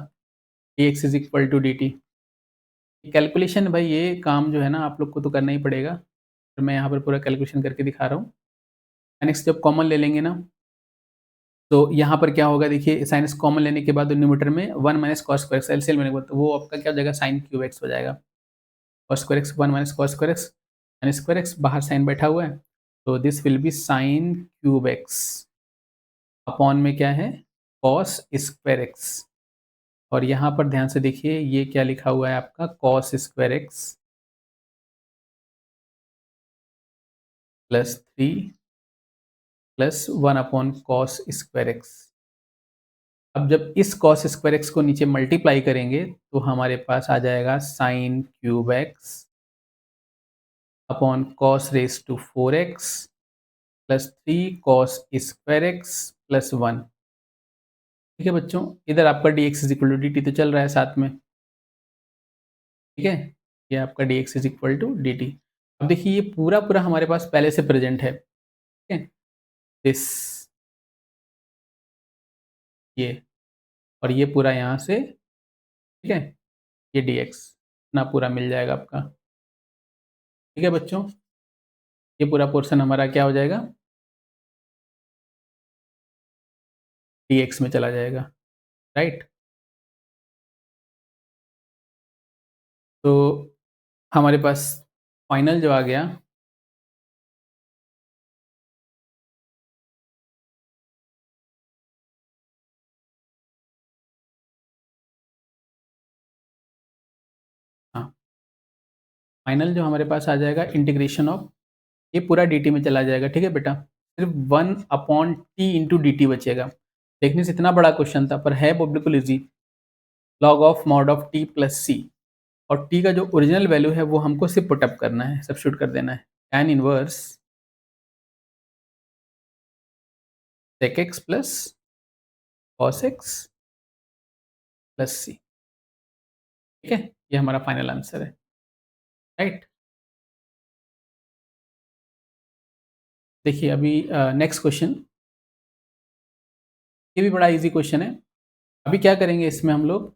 d x is equal to d t. Calculation भाई ये काम जो है ना आप लोग को तो करना ही पड़ेगा, तो मैं यहाँ पर पूरा कैलकुलेशन करके दिखा रहा हूँ। नेक्स्ट जब कॉमन ले लेंगे ना, तो यहाँ पर क्या होगा, देखिए साइन एक्स कॉमन लेने के बाद न्यूमरेटर में 1 minus cos square x LCM लेने के बाद, तो वो आपका क्या हो जाएगा, साइन क्यूब एक्स हो जाएगा, cos square x 1 minus cos square x, sine square x, बाहर साइन बैठा हुआ है, तो this will B sign cube x upon में क्या है, कॉस स्क्वायर एक्स, और यहाँ पर ध्यान से देखिए ये क्या लिखा हुआ है आपका, cos square x plus 3 plus 1 upon cos square x. अब जब इस कॉस स्क्वायर एक्स को नीचे मल्टीप्लाई करेंगे तो हमारे पास आ जाएगा sine cube x upon cos raise to 4x plus 3 cos square x plus 1। ठीक है बच्चों, इधर आपका d x is equal to d t तो चल रहा है साथ में, ठीक है, ये आपका d x is equal to d t. अब देखिए ये पूरा पूरा हमारे पास पहले से प्रेजेंट है, ठीक है, दिस, ये, और ये पूरा यहाँ से, ठीक है, ये डी एक्स ना पूरा मिल जाएगा आपका, ठीक है बच्चों, ये पूरा पोर्शन हमारा क्या हो जाएगा, डी एक्स में चला जाएगा, राइट। तो हमारे पास फाइनल जो आ गया, हाँ, फाइनल जो हमारे पास आ जाएगा इंटीग्रेशन ऑफ, ये पूरा dt में चला जाएगा, ठीक है बेटा, सिर्फ 1 upon t into d T बचेगा। देखने से इतना बड़ा क्वेश्चन था पर है वो बिल्कुल easy, log of mod of t plus c, और टी का जो ओरिजिनल वैल्यू है वो हमको सिर्फ पुटअप करना है, सब्स्टिट्यूट कर देना है, tan inverse sec x plus cos x plus c, ठीक है, ये हमारा फाइनल आंसर है, राइट। देखिए अभी नेक्स्ट क्वेश्चन, ये भी बड़ा इजी क्वेश्चन है। अभी क्या करेंगे इसमें हम लोग,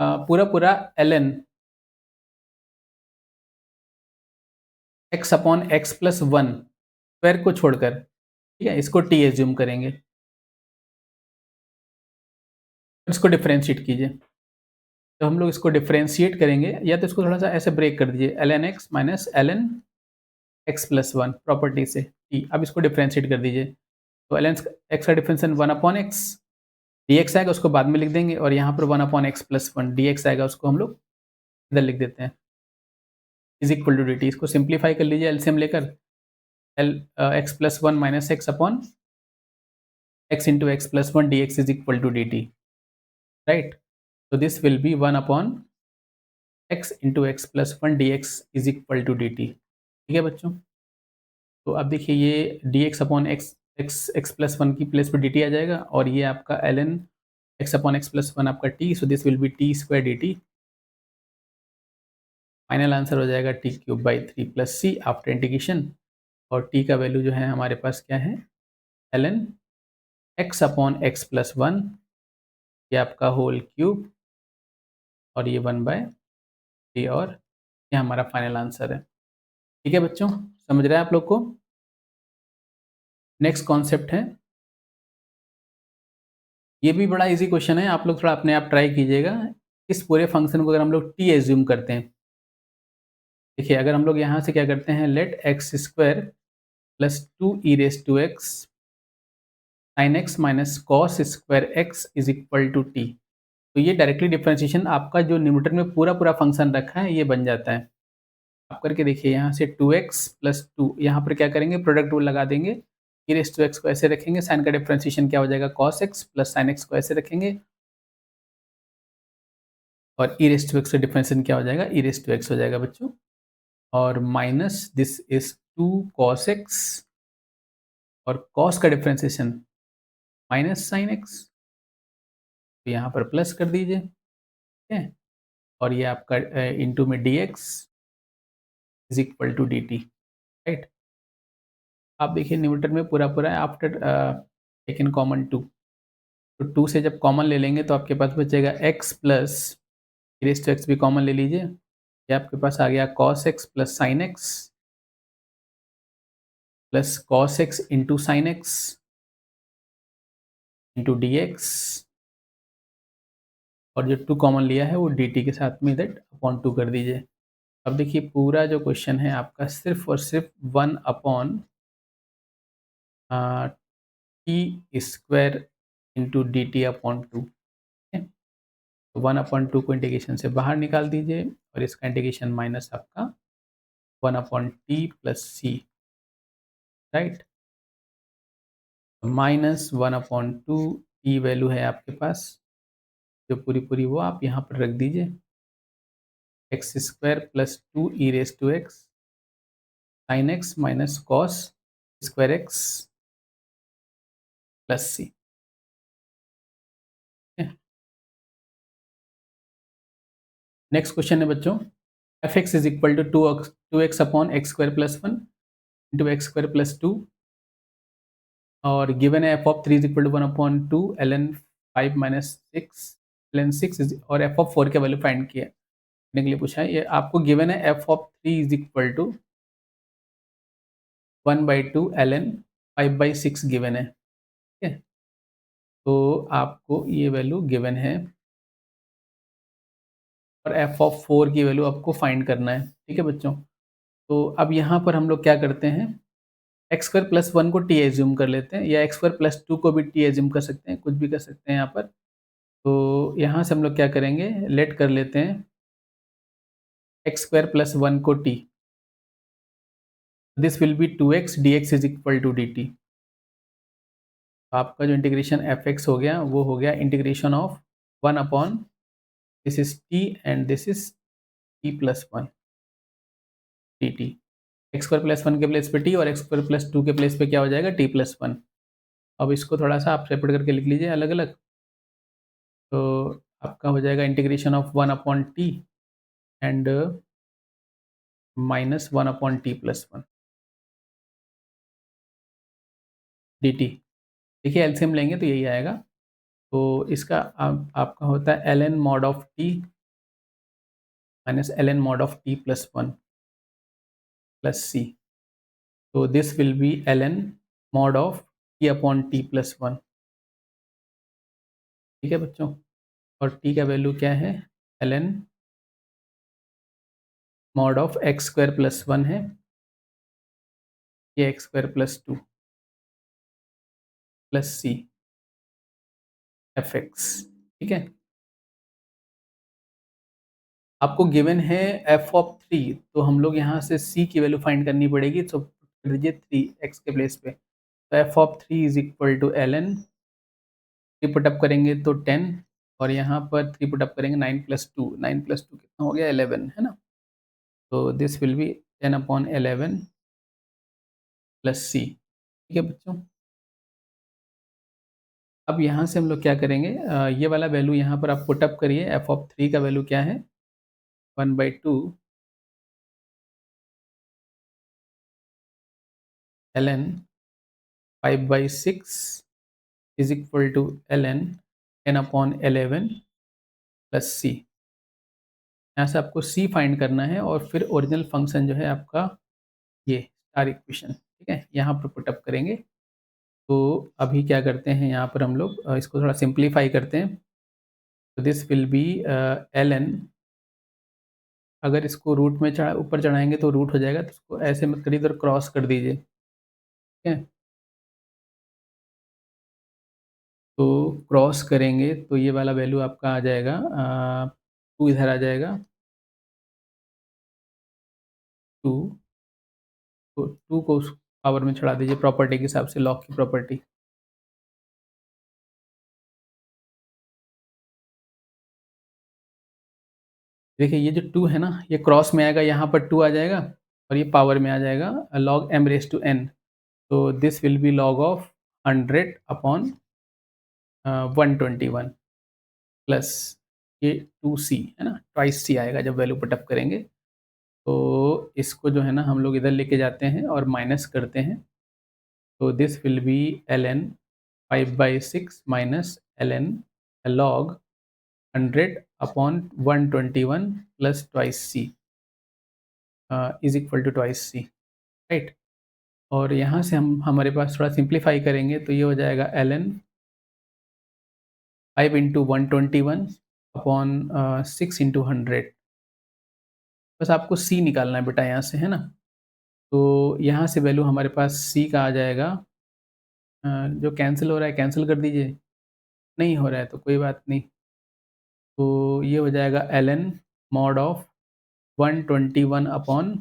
पूरा पूरा ln x upon x plus 1 square को छोड़कर, ठीक है, इसको टी एज्यूम करेंगे, इसको डिफरेंशिएट कीजिए। तो हम लोग इसको डिफरेंशिएट करेंगे, या तो इसको थोड़ा सा ऐसे ब्रेक कर दीजिए, ln x minus ln x plus 1 property से t, अब इसको डिफरेंशिएट कर दीजिए, तो ln x का differentiation 1 upon x, d x आएगा उसको बाद में लिख देंगे, और यहाँ पर 1 upon x plus 1 d x आएगा उसको हम लोग इधर लिख देते हैं, is equal to d t, इसको सिंप्लीफाई कर लीजिए एलसीएम लेकर, l x plus 1 minus x upon x into x plus 1 d x is equal to d t, right. So this will be 1 upon x into x plus one d x is equal to d t. ठीक है बच्चों, तो अब देखिए ये d x upon x x x plus one की place पर d t आ जाएगा और ये आपका l n x upon x plus one आपका t, so this will be t square d t. Final answer हो जाएगा t cube by three plus c after integration, और टी का वैल्यू जो है हमारे पास क्या है, l n x upon x plus one, ये आपका होल क्यूब और ये वन बाय थ्री, और ये हमारा फाइनल आंसर है। ठीक है बच्चों, समझ रहे हैं आप लोग को। नेक्स्ट कॉन्सेप्ट है, ये भी बड़ा इजी क्वेश्चन है, आप लोग थोड़ा अपने आप ट्राई कीजिएगा। इस पूरे फंक्शन को अगर हम लोग टी एज्यूम करते हैं, देखिए अगर हम लोग यहाँ से क्या करते हैं, let x square plus two e raise to x sine x minus cos square x is equal to t. तो ये डायरेक्टली डिफरेंशिएशन आपका जो न्यूमरेटर में पूरा पूरा फंक्शन रखा है ये बन जाता है। आप करके देखिए, यहाँ से टू एक्स प्लस टू, यहाँ पर क्या करेंगे, प्रोडक्ट रूल लगा देंगे, ई रेस टू एक्स को ऐसे रखेंगे, साइन का डिफरेंशिएशन क्या हो जाएगा, cos x plus sine x को ऐसे रखेंगे, और ई रेस टू एक्स का डिफरेंशिएशन क्या हो जाएगा, ई रेस टू एक्स हो जाएगा बच्चों, और minus this is two cos x, और कॉस का डिफरेंशिएशन माइनस साइन एक्स, तो यहाँ पर प्लस कर दीजिए, ठीक है, और ये आपका इंटू में d x is equal to d t, right. आप देखिए न्यूटन में पूरा पूरा है, आफ्टर टेकन कॉमन टू, तो टू से जब कॉमन ले लेंगे तो आपके पास बचेगा x plus raise to x भी कॉमन ले लीजिए, ये आपके पास आ गया cos x plus sine x plus cos x into sine x into d x, और जो टू कॉमन लिया है वो डी टी के साथ में दैट अपॉन टू कर दीजिए। अब देखिए पूरा जो क्वेश्चन है आपका सिर्फ और सिर्फ one upon t square into d t upon two, ठीक है, तो वन अपॉन टू को इंटीग्रेशन से बाहर निकाल दीजिए, और इसका इंटीग्रेशन माइनस आपका one upon t plus c, right, minus one upon two, t value है आपके पास जो पूरी पूरी वो आप यहाँ पर रख दीजिए, x square plus two e raise to x sine x minus cos square x plus c. Next question है बच्चों, f x is equal to two x upon x square plus one into x square plus two, और given है f of three is equal to one upon two l n five minus six l n six, और f of four का value find किया करने के लिए पूछा है। ये आपको गिवन है f of three is equal to one by two l n five by six given है, ठीक है, तो आपको ये वैल्यू गिवन है, और एफ ऑफ फोर की वैल्यू आपको फाइंड करना है। ठीक है बच्चों, तो अब यहाँ पर हम लोग क्या करते हैं, एक्स स्क्वायर प्लस वन को टी एज्यूम कर लेते हैं, या एक्स स्क्वायर प्लस टू को भी टी एज्यूम कर सकते हैं, कुछ भी कर सकते हैं यहाँ पर। तो यहाँ से हम लोग क्या करेंगे, लेट कर लेते हैं एक्स स्क्वायर प्लस वन को t, this will be two x d x is equal to d t. आपका जो इंटीग्रेशन एफ एक्स हो गया वो हो गया integration of one upon this is T and this is T plus one T T, x square plus one के place पे T और एक्स स्क्वायर प्लस टू के प्लेस पे क्या हो जाएगा, टी प्लस वन। अब इसको थोड़ा सा आप सेपरेट करके लिख लीजिए अलग अलग, तो आपका हो जाएगा integration of one upon t and minus one upon t plus one d t. देखिए एलसीएम लेंगे तो यही आएगा, तो इसका आपका होता है l n mod of t minus l n mod of t plus one plus c, तो this will be l n mod of t upon t plus one. ठीक है बच्चों, और टी का वैल्यू क्या है, l n mod of x square plus one है, ये x square plus two plus c f x. ठीक है, आपको गिवन है एफ ऑफ थ्री, तो हम लोग यहाँ से सी की वैल्यू फाइंड करनी पड़ेगी, तो कर दीजिए थ्री एक्स के प्लेस पे, तो f of three is equal to l n, put up करेंगे तो 10 और यहाँ पर 3 पुट अप करेंगे 9 + 2, 9 + 2 कितना हो गया 11, है ना? तो this will B 10/11 plus c, ठीक है बच्चों? अब यहाँ से हम लोग क्या करेंगे, ये वाला वैल्यू यहाँ पर आप पुट अप करिए, एफ ऑफ 3 का वैल्यू क्या है? 1/2 ln 5/6 is equal to ln 10/11 plus c. यहाँ से आपको सी फाइंड करना है और फिर ओरिजिनल फंक्शन जो है आपका ये स्टार इक्वेशन, ठीक है? यहाँ पर पुट अप करेंगे। तो अभी क्या करते हैं यहाँ पर हम लोग इसको थोड़ा सिम्प्लीफाई करते हैं। तो दिस विल बी ln, अगर इसको रूट में चढ़ा ऊपर चढ़ाएँगे तो रूट हो जाएगा, तो इसको ऐसे मत करिए, इधर क्रॉस कर दीजिए, ठीक है? तो क्रॉस करेंगे तो ये वाला वैल्यू आपका आ जाएगा 2 इधर आ जाएगा, 2, तो 2 को उस पावर में चढ़ा दीजिए प्रॉपर्टी के हिसाब से, लॉग की प्रॉपर्टी। देखिए ये जो 2 है ना, ये क्रॉस में आएगा, यहाँ पर 2 आ जाएगा और ये पावर में आ जाएगा log m raise to n। तो this will be log of 100 upon 121 plus ये 2c, है ना? ट्वाइस c आएगा जब वैल्यू पुट अप करेंगे। तो इसको जो है ना हम लोग इधर लेके जाते हैं और माइनस करते हैं। तो this will be ln 5/6 minus ln log 100 upon 121 plus twice c is equal to twice c, right? और यहाँ से हम हमारे पास थोड़ा सिंप्लीफाई करेंगे तो ये हो जाएगा ln 5 इंटू 121 अपॉन 6 इंटू 100। बस आपको c निकालना है बेटा यहाँ से, है ना? तो यहाँ से वैल्यू हमारे पास c का आ जाएगा, जो कैंसिल हो रहा है कैंसिल कर दीजिए, नहीं हो रहा है तो कोई बात नहीं। तो ये हो जाएगा ln मॉड ऑफ 121 अपॉन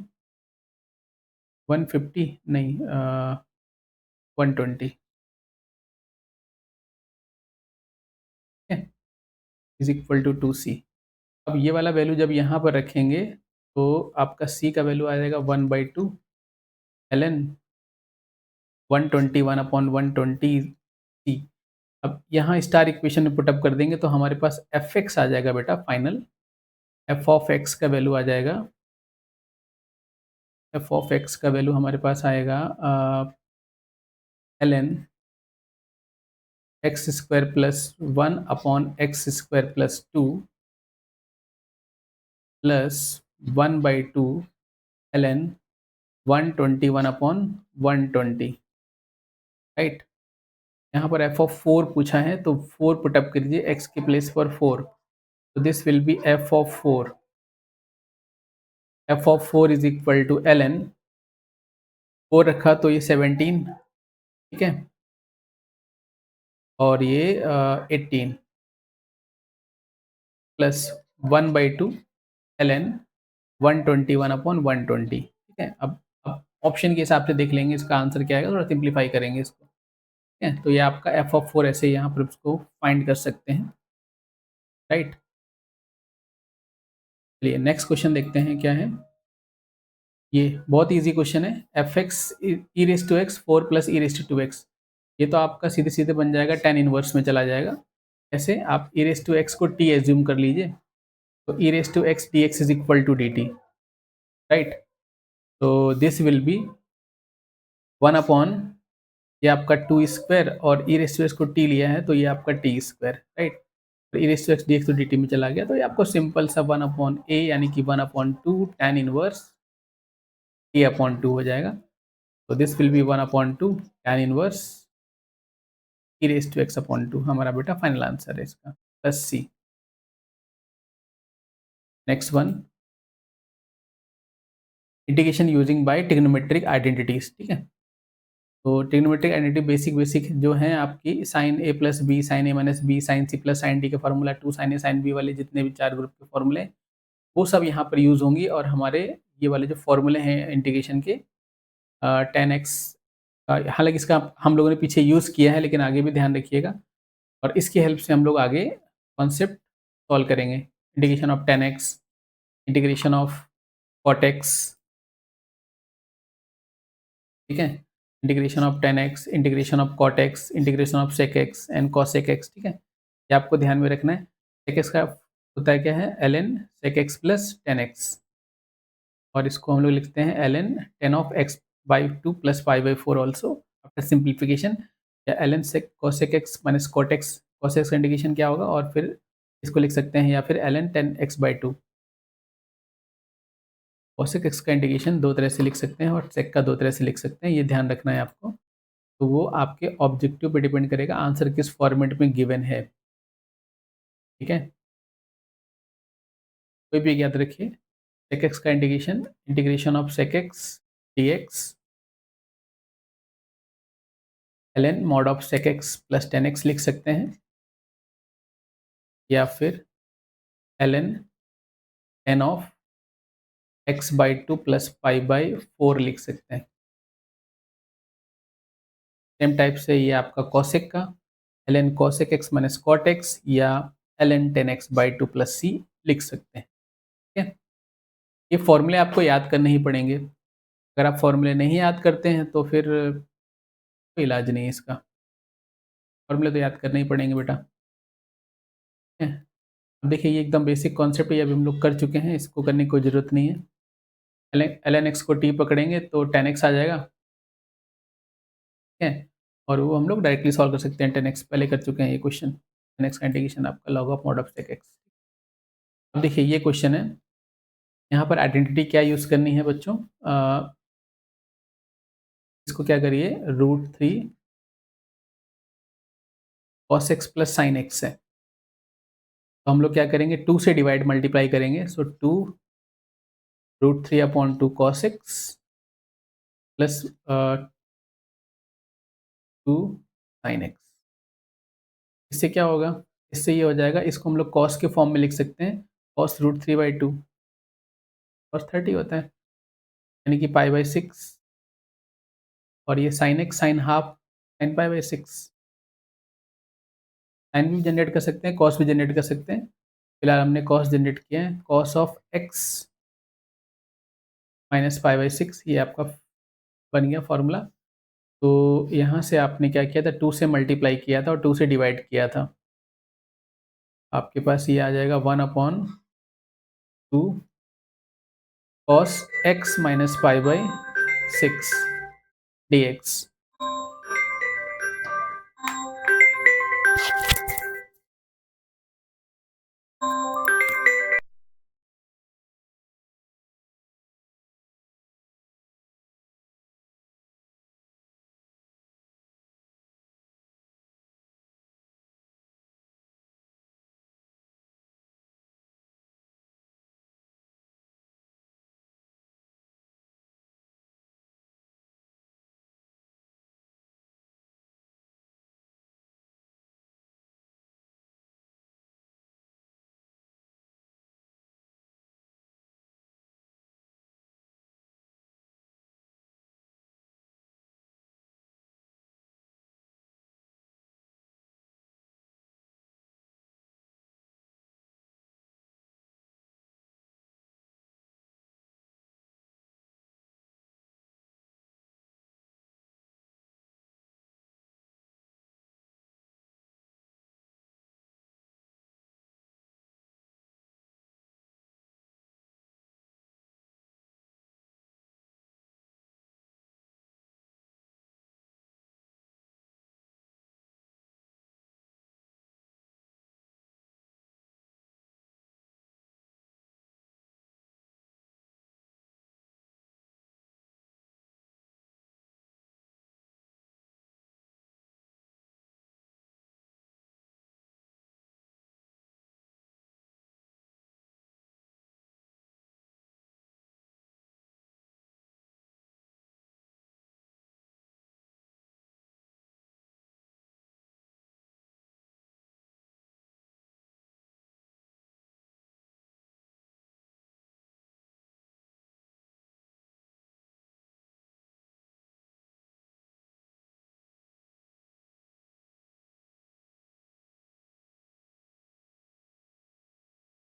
150 नहीं 120, ठीक है? Is equal to 2c। अब ये वाला वैल्यू जब यहाँ पर रखेंगे तो आपका c का वैल्यू आ जाएगा 1/2 ln 121 अपॉन 120c। अब यहाँ स्टार इक्वेशन में पुट अप कर देंगे तो हमारे पास fx आ जाएगा बेटा फाइनल। f ऑफ x का वैल्यू आ जाएगा, f ऑफ x का वैल्यू हमारे पास आएगा ln x square plus 1 upon x square plus 2 plus 1/2 ln 121 upon 120, right? यहाँ पर f ऑफ 4 पूछा है तो 4 पुट अप कीजिए x के प्लेस पर 4, तो this will be f of 4, f of 4 is equal to ln 4 रखा तो ये 17, ठीक है? और ये 18 प्लस 1/2 ln 121 अपॉन 120, ठीक है? अब ऑप्शन के हिसाब से देख लेंगे इसका आंसर क्या आएगा, थोड़ा सिंप्लीफाई करेंगे इसको, ठीक है? तो ये आपका f ऑफ 4 ऐसे यहाँ पर उसको फाइंड कर सकते हैं, राइट? चलिए नेक्स्ट क्वेश्चन देखते हैं क्या है। ये बहुत ईजी क्वेश्चन है, f x e raise to x 4 plus e raise to x, ये तो आपका सीधे सीधे बन जाएगा tan इनवर्स में चला जाएगा। ऐसे आप ई रेस टू एक्स को t एज्यूम कर लीजिए, तो e raise to x d x is equal to d t, right? तो दिस विल बी 1 अपॉन ये आपका 2 स्क्वायर और ई रेस टू एक्स को t लिया है तो ये आपका t स्क्वायर, राइट? तो e raise to x d x तो डी टी में चला गया, तो ये आपको सिंपल सा 1 अपॉन ए यानी कि 1 upon 2 tan inverse t upon 2 हो जाएगा। तो this will be 1 upon 2 tan inverse e raise to x upon 2 हमारा बेटा फाइनल आंसर है इसका, plus c. Next one, integration using by trigonometric identities, ठीक है? तो ट्रिग्नोमेट्रिक आइडेंटिटी बेसिक जो हैं आपकी sine a plus b, sine a minus b, sine c plus sine d के फार्मूला, 2 साइन ए साइन बी वाले जितने भी 4 ग्रुप के फार्मूले, वो सब यहाँ पर यूज़ होंगी और हमारे ये वाले जो फार्मूले हैं इंटीग्रेशन के, tan x, हालाँकि इसका हम लोगों ने पीछे यूज़ किया है लेकिन आगे भी ध्यान रखिएगा और इसकी हेल्प से हम लोग आगे कॉन्सेप्ट सॉल्व करेंगे। Integration of 10x, integration of cot x, ठीक है? Integration of 10x, integration of cot x, integration of sec x and cosec x, ठीक है? ये आपको ध्यान में रखना है। sec x का होता है क्या है? ln sec x plus 10x, और इसको हम लोग लिखते हैं ln 10 of x by 2 plus pi by 4 also after simplification, या ln sec cosec x minus cot x, cos x का इंटीग्रेशन क्या होगा, और फिर इसको लिख सकते हैं, या फिर ln 10x by 2। cosec x का इंटीग्रेशन दो तरह से लिख सकते हैं और sec का दो तरह से लिख सकते हैं, ये ध्यान रखना है आपको। तो वो आपके ऑब्जेक्टिव पे डिपेंड करेगा, आंसर किस फॉर्मेट में गिवन है, ठीक है? कोई भी याद रखिए, sec x का integration, integration of sec x dx ln mod of sec x plus 10x लिख सकते हैं, या फिर ln 10 of x by 2 plus pi by 4 लिख सकते हैं। सेम टाइप से ये आपका cosec का ln cosec x minus cot x, या ln 10x by 2 plus c लिख सकते हैं, ठीक है? ये फॉर्मूले आपको याद करने ही पड़ेंगे। अगर आप फॉर्मूले नहीं याद करते हैं तो फिर कोई इलाज नहीं है इसका। फॉर्मूले तो याद करने ही पड़ेंगे बेटा, ठीक है? अब देखिए, ये एकदम बेसिक कॉन्सेप्ट है, ये अभी हम लोग कर चुके हैं, इसको करने की कोई ज़रूरत नहीं है। ln x को t पकड़ेंगे तो 10x आ जाएगा, ठीक है? और वो हम लोग डायरेक्टली सॉल्व कर सकते हैं, 10x पहले कर चुके हैं ये क्वेश्चन। 10x का इंटीग्रेशन आपका log of mod of sec x। अब देखिए ये क्वेश्चन है, यहाँ पर आइडेंटिटी क्या यूज़ करनी है बच्चों? इसको क्या करिए, √3 cos x plus sin x है, तो हम लोग क्या करेंगे, 2 से डिवाइड मल्टीप्लाई करेंगे, सो 2 √3 upon 2 cos x plus 2 sin x। इससे क्या होगा? इससे ये हो जाएगा, इसको हम लोग cos के फॉर्म में लिख सकते हैं, cos √3/2 और 30 होता है, यानी कि पाई बाई 6, और ये sin x sin half sin pi by 6। Sine भी जनरेट कर सकते हैं, कॉस भी जनरेट कर सकते हैं। फिलहाल हमने कॉस जनरेट किया है, cos of x minus pi by 6, ये आपका बन गया फॉर्मूला। तो यहाँ से आपने क्या किया था, 2 से मल्टीप्लाई किया था और 2 से डिवाइड किया था। आपके पास ये आ जाएगा 1/2 cos x minus pi by 6 dx।